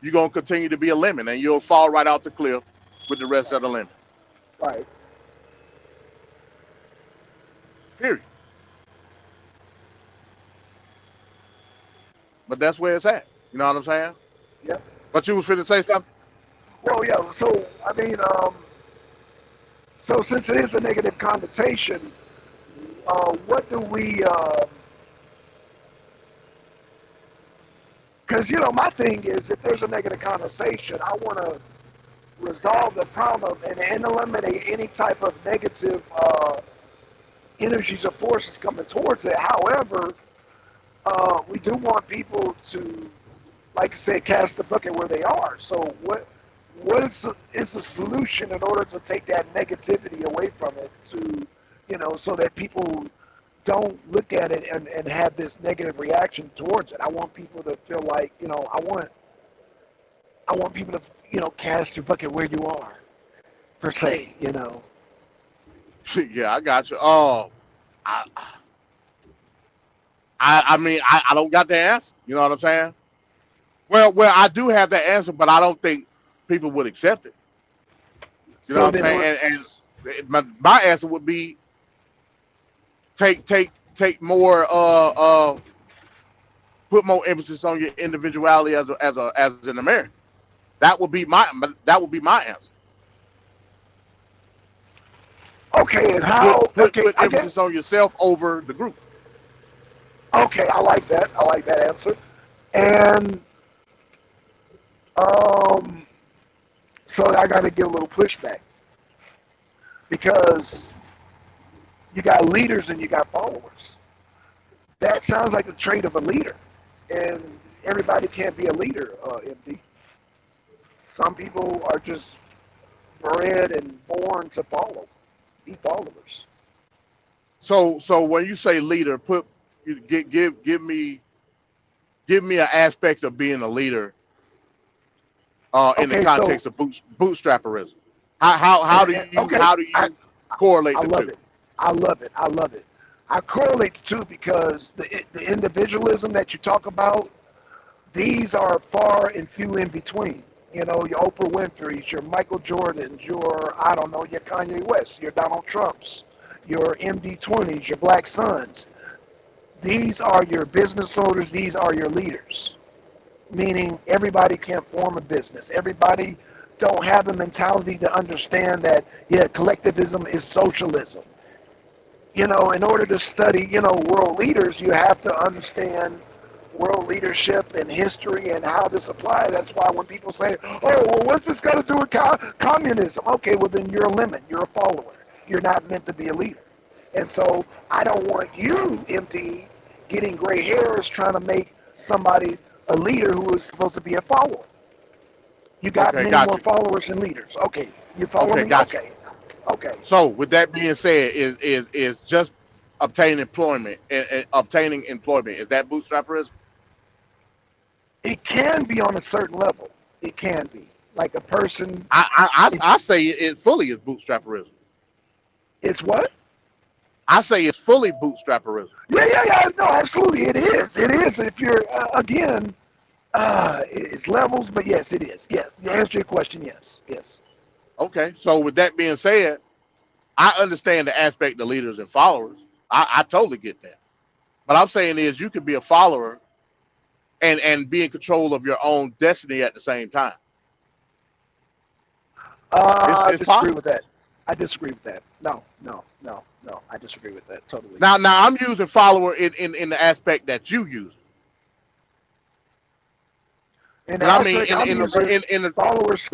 you're gonna continue to be a lemon and you'll fall right out the cliff with the rest of the lemon. Right. Period. But that's where it's at. You know what I'm saying? Yep. But you was finna say something? Well, yeah. So I mean, so since it is a negative connotation, what do we? Because my thing is, if there's a negative connotation, I want to resolve the problem and eliminate any type of negative energies or forces coming towards it. However, we do want people to, like I said, cast the bucket where they are. So what is the solution in order to take that negativity away from it to, so that people don't look at it and have this negative reaction towards it. I want people to feel like, I want people to, cast your bucket where you are, per se, Yeah, I got you. Oh, I mean, I don't got the answer. You know what I'm saying? Well, I do have the answer, but I don't think people would accept it. You know So what I'm then, saying? And my answer would be take more put more emphasis on your individuality as an American. That would be my answer. okay, and how, Put okay, I guess, emphasis on yourself over the group. okay, I like that answer. And, so I got to give a little pushback because you got leaders and you got followers. That sounds like the trait of a leader, and everybody can't be a leader, MD. Some people are just bred and born to be followers. So when you say leader, give me an aspect of being a leader in the Okay, so context of bootstrapperism. How do you okay, correlate I the love two? it. I love it. I correlate the two because the individualism that you talk about, These are far and few in between. You know, your Oprah Winfrey's, your Michael Jordans, your, I don't know, your Kanye West, your Donald Trumps, your MD-20s, your Black Suns. These are your business owners. These are your leaders. Meaning everybody can't form a business. Everybody don't have the mentality to understand that, yeah, collectivism is socialism. You know, in order to study, you know, world leaders, you have to understand world leadership and history and how this applies. That's why when people say, oh, well, what's this got to do with communism? Okay, well, then you're a lemon. You're a follower. You're not meant to be a leader. And so I don't want you, MD, getting gray hairs trying to make somebody a leader who is supposed to be a follower. You got many more followers than leaders. Okay, you follow me? Gotcha. Okay. So with that being said, is just obtaining employment and obtaining employment, is that bootstrapperism? It can be on a certain level. It can be. Like a person. I say it fully is bootstrapperism. It's what? I say it's fully bootstrapperism. Yeah. No, absolutely. It is. It is. If you're, again, it's levels, but yes, it is. Yes. To answer your question, yes. Okay. So with that being said, I understand the aspect of leaders and followers. I totally get that. But I'm saying is you could be a follower and be in control of your own destiny at the same time. I disagree with that. I disagree with that. No. I disagree with that totally. Now I'm using follower in the aspect that you use. Followers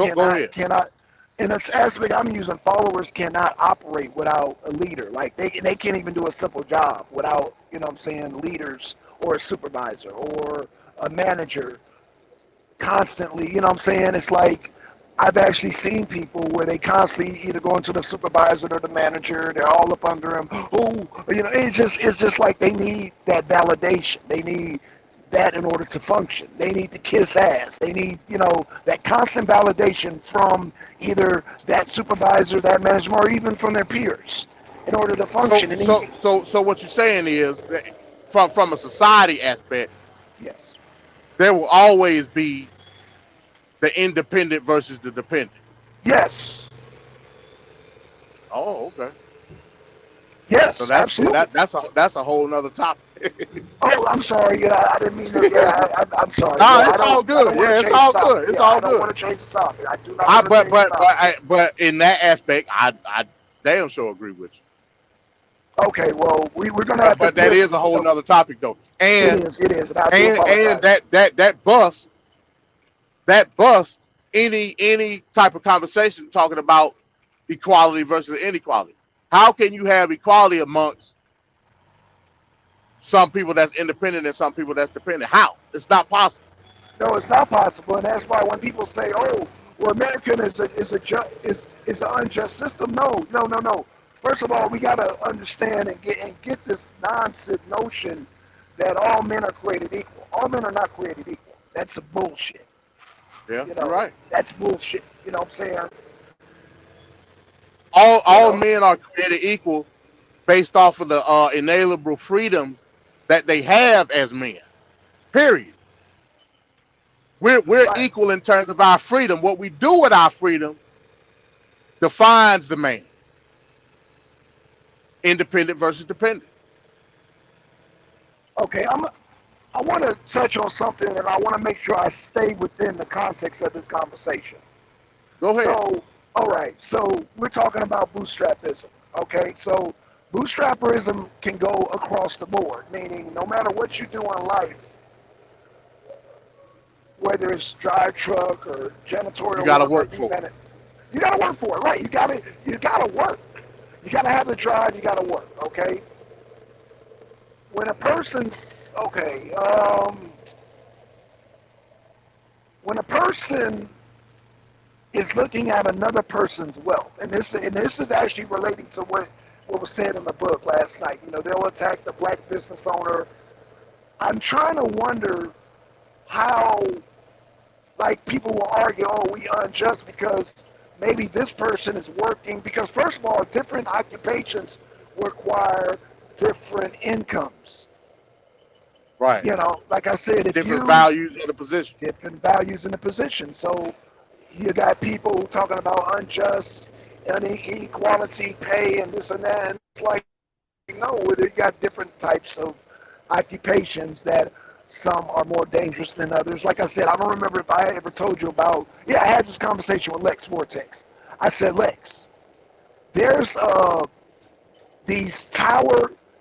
cannot. In this aspect, I'm using followers cannot operate without a leader. Like they can't even do a simple job without, you know what I'm saying, leaders or a supervisor or a manager constantly, you know what I'm saying? It's like I've actually seen people where they constantly either go into the supervisor or the manager, they're all up under him. Oh, you know, it's just like they need that validation. They need that in order to function. They need to kiss ass. They need, you know, that constant validation from either that supervisor, that manager, or even from their peers in order to function. So what you're saying is that from a society aspect, yes, there will always be the independent versus the dependent. Yes. Oh, okay. Yes, so absolutely. That's a whole nother topic. Oh, I'm sorry. Yeah, I didn't mean to. Yeah, I'm sorry. No, it's all good. Yeah, it's all good. It's all good. I don't want to change the topic. I do not want to change the topic. But in that aspect, I damn sure agree with you. Okay, well, we're gonna have to. But that is a whole nother topic, though. And it is. And that bust any type of conversation talking about equality versus inequality. How can you have equality amongst some people that's independent and some people that's dependent? How? It's not possible. No, it's not possible, and that's why when people say, "Oh, well, American is an unjust system," no. First of all, we got to understand and get this nonsense notion that all men are created equal. All men are not created equal. That's a bullshit. Yeah, you're right. That's bullshit. You know what I'm saying? All men are created equal based off of the inalienable freedoms that they have as men. Period. We're right. Equal in terms of our freedom. What we do with our freedom defines the man. Independent versus dependent. Okay, I want to touch on something, and I want to make sure I stay within the context of this conversation. Go ahead. So, all right, so we're talking about bootstrapperism. Okay, so bootstrapperism can go across the board, meaning no matter what you do in life, whether it's drive truck or janitorial, you gotta work for it. You gotta work for it, right? You gotta work. You gotta have the drive. You gotta work. Okay. When a person's when a person is looking at another person's wealth, and this is actually relating to what was said in the book last night. You know, they'll attack the black business owner. I'm trying to wonder how, like, people will argue, oh, we unjust because maybe this person is working, because first of all, different occupations require different incomes. Right. You know, like I said, if Different you values in the position. different values in the position. So you got people talking about unjust inequality pay and this and that, and it's like, no, you got different types of occupations that some are more dangerous than others. Like I said, I don't remember if I ever told you about, yeah, I had this conversation with Lex Vortex. I said, Lex, there's these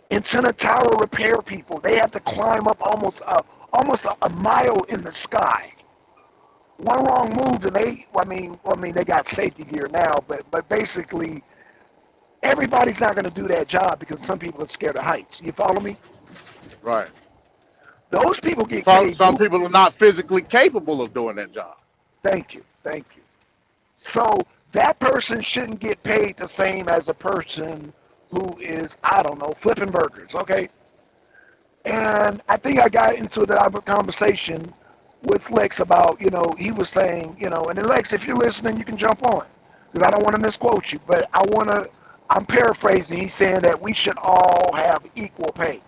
antenna tower repair people. They have to climb up almost a mile in the sky. One wrong move and they got safety gear now, but basically everybody's not going to do that job because some people are scared of heights. You follow me? Right. Those people get Some paid. people are not physically capable of doing that job. Thank you. So that person shouldn't get paid the same as a person who is, I don't know, flipping burgers, okay? And I think I got into that conversation with Lex about, he was saying, and then Lex, if you're listening, you can jump on, because I don't want to misquote you, but I'm paraphrasing. He's saying that we should all have equal pay.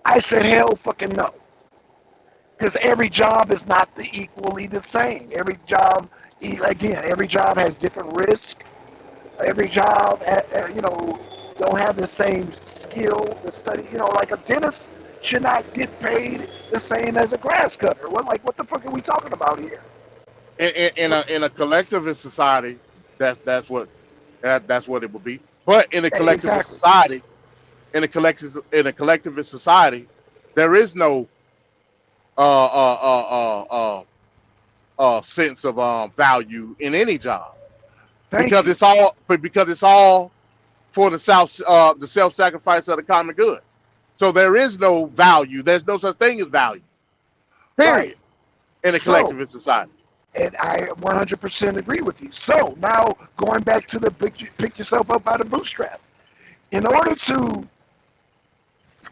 I said, hell fucking no. Because every job is not equally the same. Every job has different risk. Every job, don't have the same skill, the study. Like a dentist should not get paid the same as a grass cutter. What the fuck are we talking about here? In a collectivist society, that's what it would be. But in a collectivist society, in a collectivist society, there is no sense of value in any job because it's all for the self-sacrifice of the common good. So there is no value. There's no such thing as value. Period. Right. In a collectivist society. And I 100% agree with you. So now going back to the pick yourself up by the bootstrap. In order to,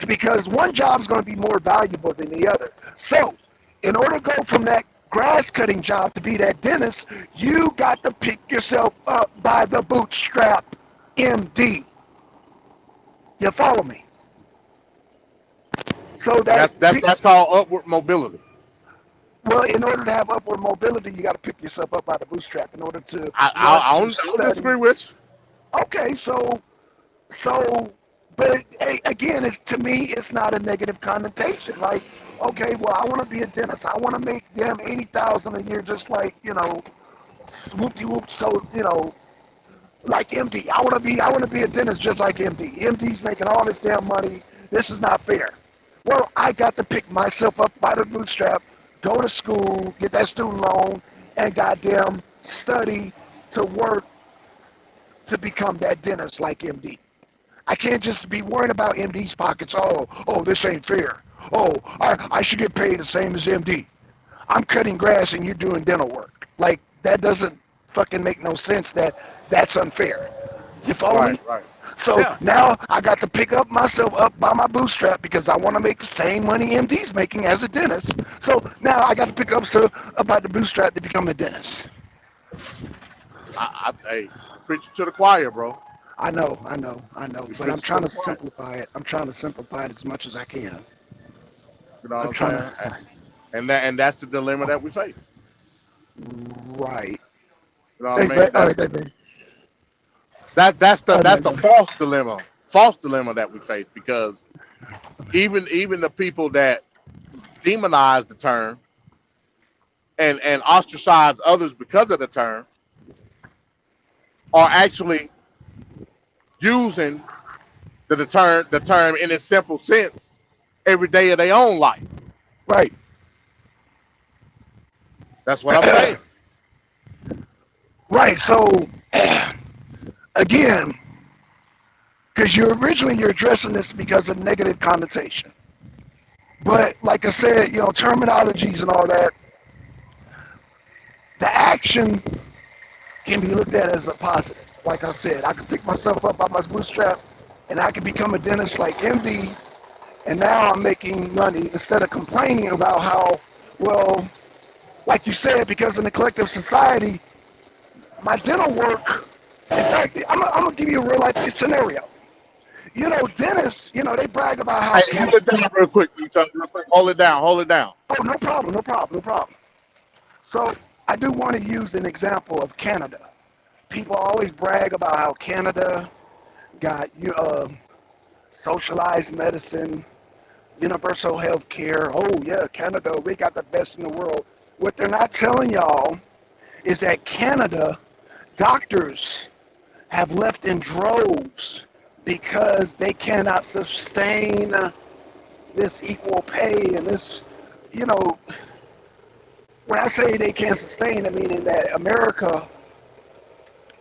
because one job is going to be more valuable than the other. So in order to go from that grass cutting job to be that dentist, you got to pick yourself up by the bootstrap, MD. You follow me? So that's called upward mobility. Well, in order to have upward mobility, you got to pick yourself up by the bootstrap in order to. I don't disagree with you. Okay, so, but again, to me, it's not a negative connotation. Like, okay, well, I want to be a dentist. I want to make them $80,000 a year, just like whoop-de-whoop. So like MD. I want to be a dentist just like MD. MD's making all this damn money. This is not fair. Well, I got to pick myself up by the bootstrap, go to school, get that student loan, and goddamn study to work to become that dentist like MD. I can't just be worrying about MD's pockets. Oh, this ain't fair. Oh, I should get paid the same as MD. I'm cutting grass and you're doing dental work. Like, that doesn't fucking make no sense. That's unfair. You follow me? Right. So now I got to pick myself up by my bootstrap because I want to make the same money MD's making as a dentist. So now I got to pick up about the bootstrap to become a dentist. Hey, preach to the choir, bro. I know. But I'm trying to simplify it. I'm trying to simplify it as much as I can. You know what I'm saying? And that's the dilemma that we face. Right. You know what I mean? That's the false dilemma that we face, because even the people that demonize the term and ostracize others because of the term are actually using the term in its simple sense every day of their own life. Right. That's what I'm saying. Right. So again, because you're addressing this because of negative connotation. But like I said, terminologies and all that, the action can be looked at as a positive. Like I said, I could pick myself up by my bootstrap and I could become a dentist like MD, and now I'm making money instead of complaining about how, well, like you said, because in the collective society, my dental work, in fact, I'm going to give you a real life scenario. You know, dentists, you know, they brag about how Hey, hold it down real quick, Chuck. Hold it down. Hold it down. oh, no problem, no problem, no problem. So I do want to use an example of Canada. People always brag about how Canada got socialized medicine, universal health care. Oh yeah, Canada, we got the best in the world. What they're not telling y'all is that Canada doctors have left in droves because they cannot sustain this equal pay and this, you know, when I say they can't sustain, I mean in that America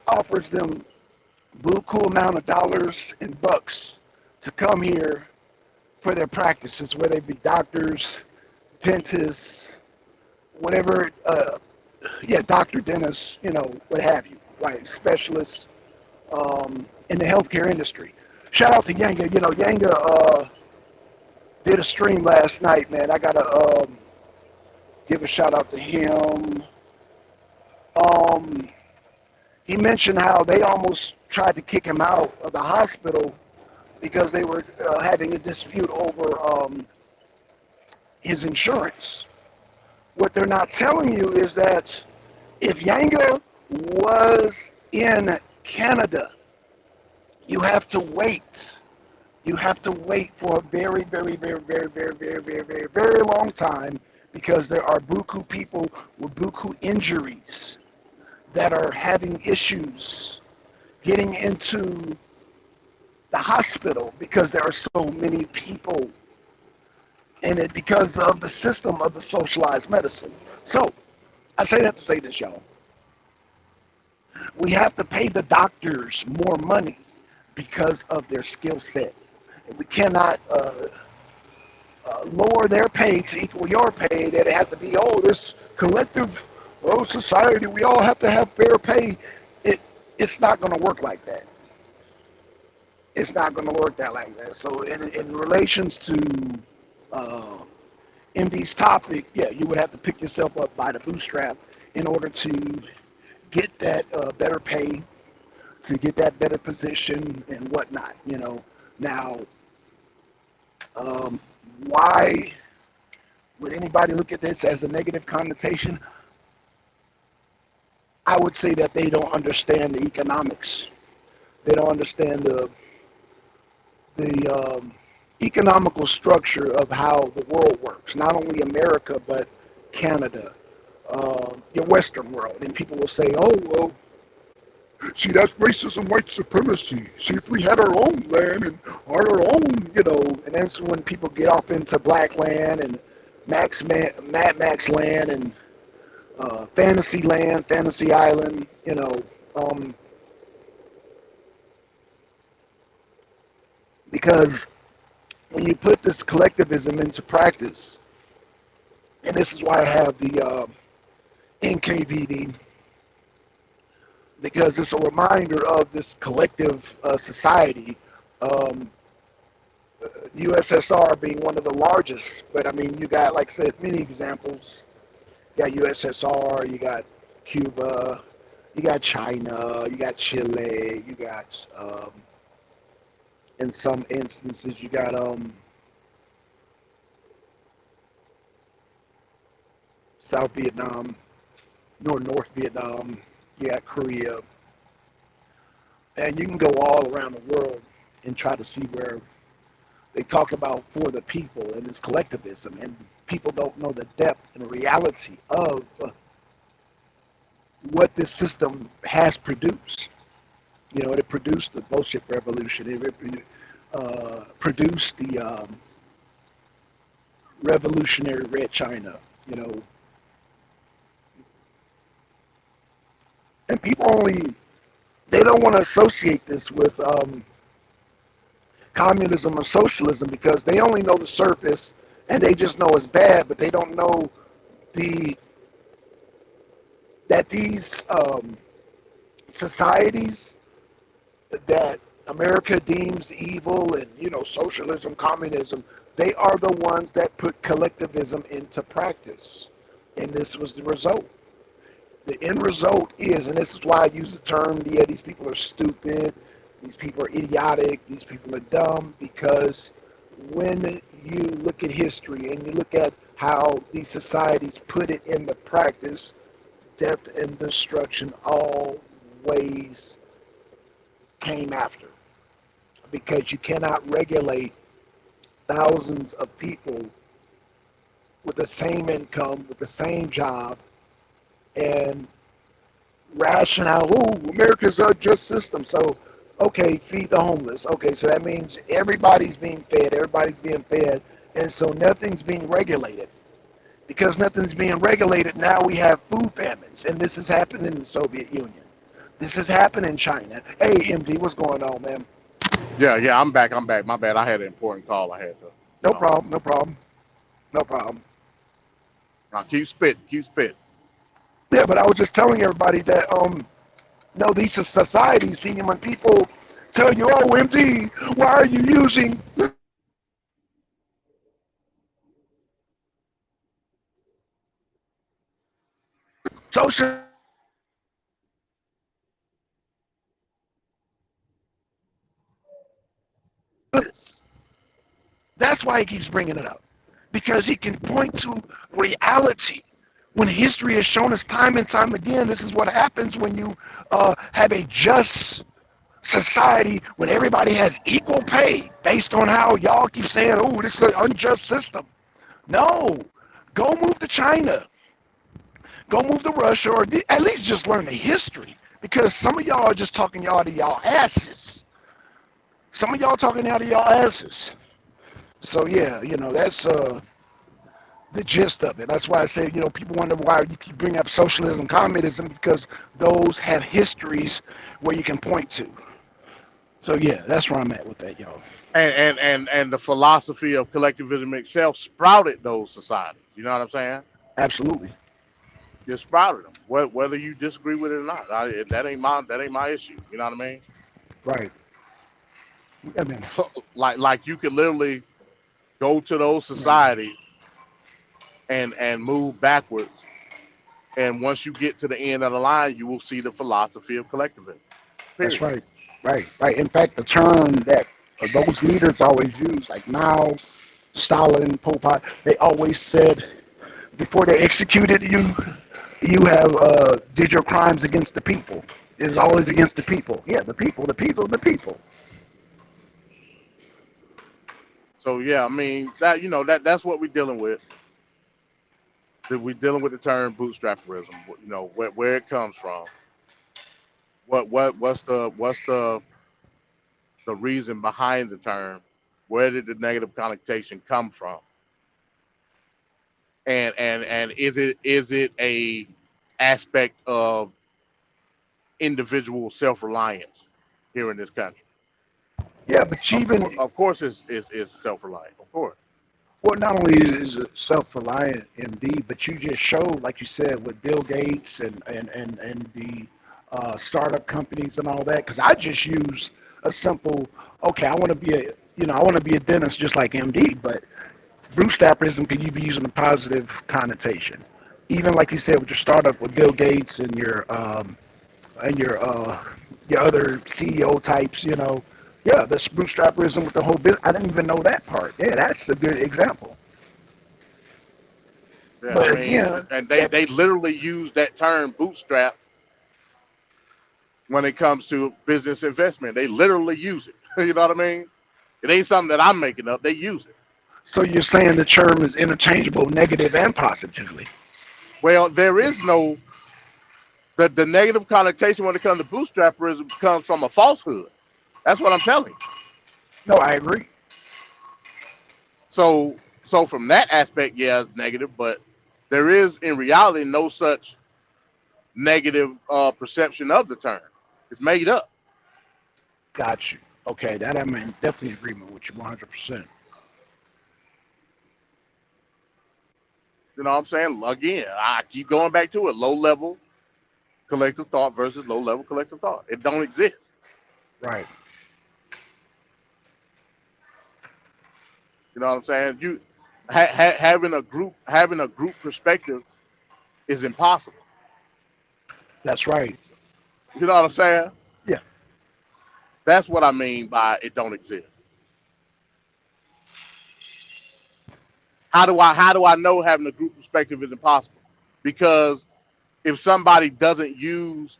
offers them buku amount of dollars and bucks to come here for their practices, whether they be doctors, dentists, whatever, doctor, dentist, you know, what have you, right, specialists in the healthcare industry. Shout out to Yanga. You know, Yanga did a stream last night, man. I gotta give a shout out to him. He mentioned how they almost tried to kick him out of the hospital because they were having a dispute over his insurance. What they're not telling you is that if Yanga was in Canada, you have to wait. You have to wait for a very, very, very, very, very, very, very, very, very long time because there are buku people with buku injuries that are having issues getting into the hospital because there are so many people in it because of the system of the socialized medicine. So, I say that to say this, y'all. We have to pay the doctors more money because of their skill set. We cannot lower their pay to equal your pay, that it has to be, oh, this collective, society, we all have to have fair pay. It's not going to work like that. It's not going to work like that. So in relations to MD's topic, yeah, you would have to pick yourself up by the bootstrap in order to get that better pay, to get that better position and whatnot, you know. Now, why would anybody look at this as a negative connotation? I would say that they don't understand the economics. They don't understand the economical structure of how the world works. Not only America, but Canada, your Western world. And people will say, oh, well, see, that's racism, white supremacy. See, if we had our own land and our own, you know, and that's when people get off into black land and Mad Max land and fantasy land, fantasy island, you know, because when you put this collectivism into practice, and this is why I have the NKVD, because it's a reminder of this collective society, USSR being one of the largest, but I mean, you got, like I said, many examples. You got USSR, you got Cuba, you got China, you got Chile, you got, in some instances, you got, South Vietnam, North Vietnam, you got Korea, and you can go all around the world and try to see where they talk about for the people and this collectivism, and people don't know the depth and reality of what this system has produced. You know, it produced the Bolshevik Revolution. It produced the revolutionary Red China, you know. And people they don't want to associate this with communism or socialism because they only know the surface and they just know it's bad, but they don't know that these societies that America deems evil and, you know, socialism, communism, they are the ones that put collectivism into practice. And this was the result. The end result is, and this is why I use the term, yeah, these people are stupid, These people are idiotic. These people are dumb because when you look at history and you look at how these societies put it into practice, death and destruction always came after, because you cannot regulate thousands of people with the same income, with the same job, and ration out, oh, America's a just system. So, okay, feed the homeless. Okay, so that means everybody's being fed, and so nothing's being regulated. Because nothing's being regulated, now we have food famines, and this has happened in the Soviet Union. This has happened in China. Hey, MD, what's going on, man? Yeah, I'm back. My bad. I had an important call. I had to. No problem, no problem, no problem. Now keep spit. Yeah, but I was just telling everybody that, no, these societies, see, when people tell you, oh, MD, why are you using social? That's why he keeps bringing it up, because he can point to reality. When history has shown us time and time again, this is what happens when you have a just society, when everybody has equal pay based on how y'all keep saying, oh, this is an unjust system. No, go move to China, go move to Russia, or at least just learn the history, because some of y'all are just talking out of y'all asses. Some of y'all talking out of y'all asses. So yeah, that's the gist of it. That's why I say, people wonder why you keep bringing up socialism, communism, because those have histories where you can point to. So yeah, that's where I'm at with that, y'all. And the philosophy of collectivism itself sprouted those societies. You know what I'm saying? Absolutely. It sprouted them. Whether you disagree with it or not, that ain't my issue. You know what I mean? Right. I mean, Like you could literally go to those societies and move backwards, and once you get to the end of the line, you will see the philosophy of collectivism. that's Period. right. Right. In fact, the term that those leaders always use, like Mao, Stalin, Pol Pot, they always said before they executed you, you have did your crimes against the people. It's always against the people. Yeah, the people, the people, the people. So yeah, I mean that's what we're dealing with. That we're dealing with the term bootstrapperism. Where it comes from. What's the reason behind the term? Where did the negative connotation come from? And is it a aspect of individual self-reliance here in this country? Yeah, but Of even course, of course, is self-reliant. Of course. well, not only is it self-reliant, MD, but you just showed, like you said, with Bill Gates and the startup companies and all that. Because I just use a simple, okay, I want to be a dentist just like MD, but bootstrapperism could you be using a positive connotation. Even like you said with your startup with Bill Gates and your other CEO types, yeah, the bootstrapperism with the whole business. I didn't even know that part. Yeah, that's a good example. Yeah, I But mean, again, and they literally use that term bootstrap when it comes to business investment. They literally use it. You know what I mean? It ain't something that I'm making up. They use it. so you're saying the term is interchangeable, negative and positively. Well, there is no the negative connotation when it comes to bootstrapperism comes from a falsehood. That's what I'm telling you. No, I agree. So from that aspect, yeah, it's negative, but there is in reality no such negative perception of the term. It's made up. Got you. Okay, that I'm in definitely agreement with you 100%. You know what I'm saying? Again, I keep going back to it. Low level collective thought versus low level collective thought. It don't exist. Right. You know what I'm saying? You having a group perspective is impossible. That's right. You know what I'm saying? Yeah. That's what I mean by it don't exist. How do I know having a group perspective is impossible? Because if somebody doesn't use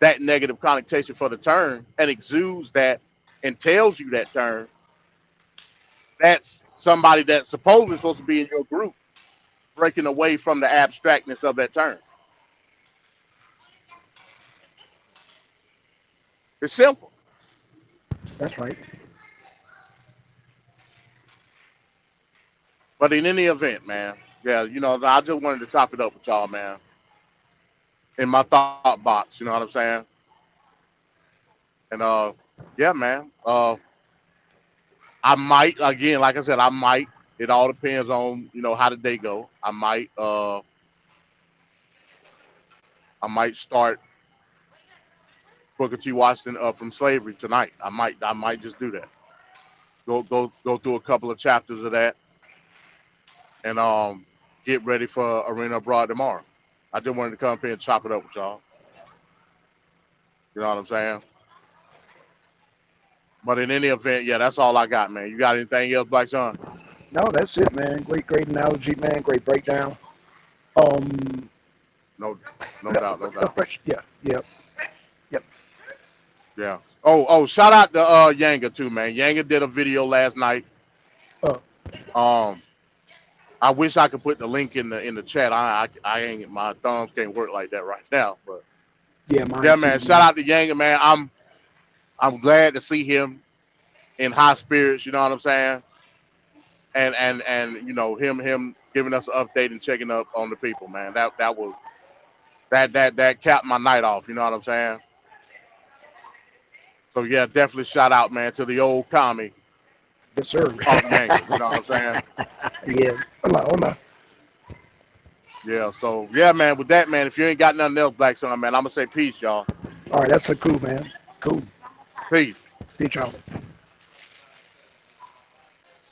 that negative connotation for the term and exudes that and tells you that term, that's somebody that's supposedly supposed to be in your group breaking away from the abstractness of that term. It's simple. That's right. But in any event, man, yeah, I just wanted to chop it up with y'all, man, in my thought box. You know what I'm saying? And yeah, man. I might again, like I said, I might. It all depends on how the day go. I might start Booker T. Washington up from slavery tonight. I might just do that. Go through a couple of chapters of that, and get ready for Arena Abroad tomorrow. I just wanted to come up here and chop it up with y'all. You know what I'm saying? But in any event, yeah, that's all I got, man. You got anything else, Black Son? No, that's it, man. Great analogy, man. Great breakdown. Um, No, no doubt, no doubt. yeah, yep. Yeah. Oh, shout out to Yanga too, man. Yanga did a video last night. Uh, Um, I wish I could put the link in the chat. I ain't, my thumbs can't work like that right now. But yeah, mine yeah, too, man. Shout out to Yanga, man. I'm glad to see him in high spirits. You know what I'm saying? And him giving us an update and checking up on the people, man. That capped my night off. You know what I'm saying? So yeah, definitely shout out, man, to the old commie Yes, sir. Punk Yanga. You know what I'm saying? Yeah. Hold on. Yeah. So yeah, man. With that, man, if you ain't got nothing else, Black Son, man, I'm gonna say peace, y'all. All right, that's a cool, man. Cool. Peace. Peace, y'all.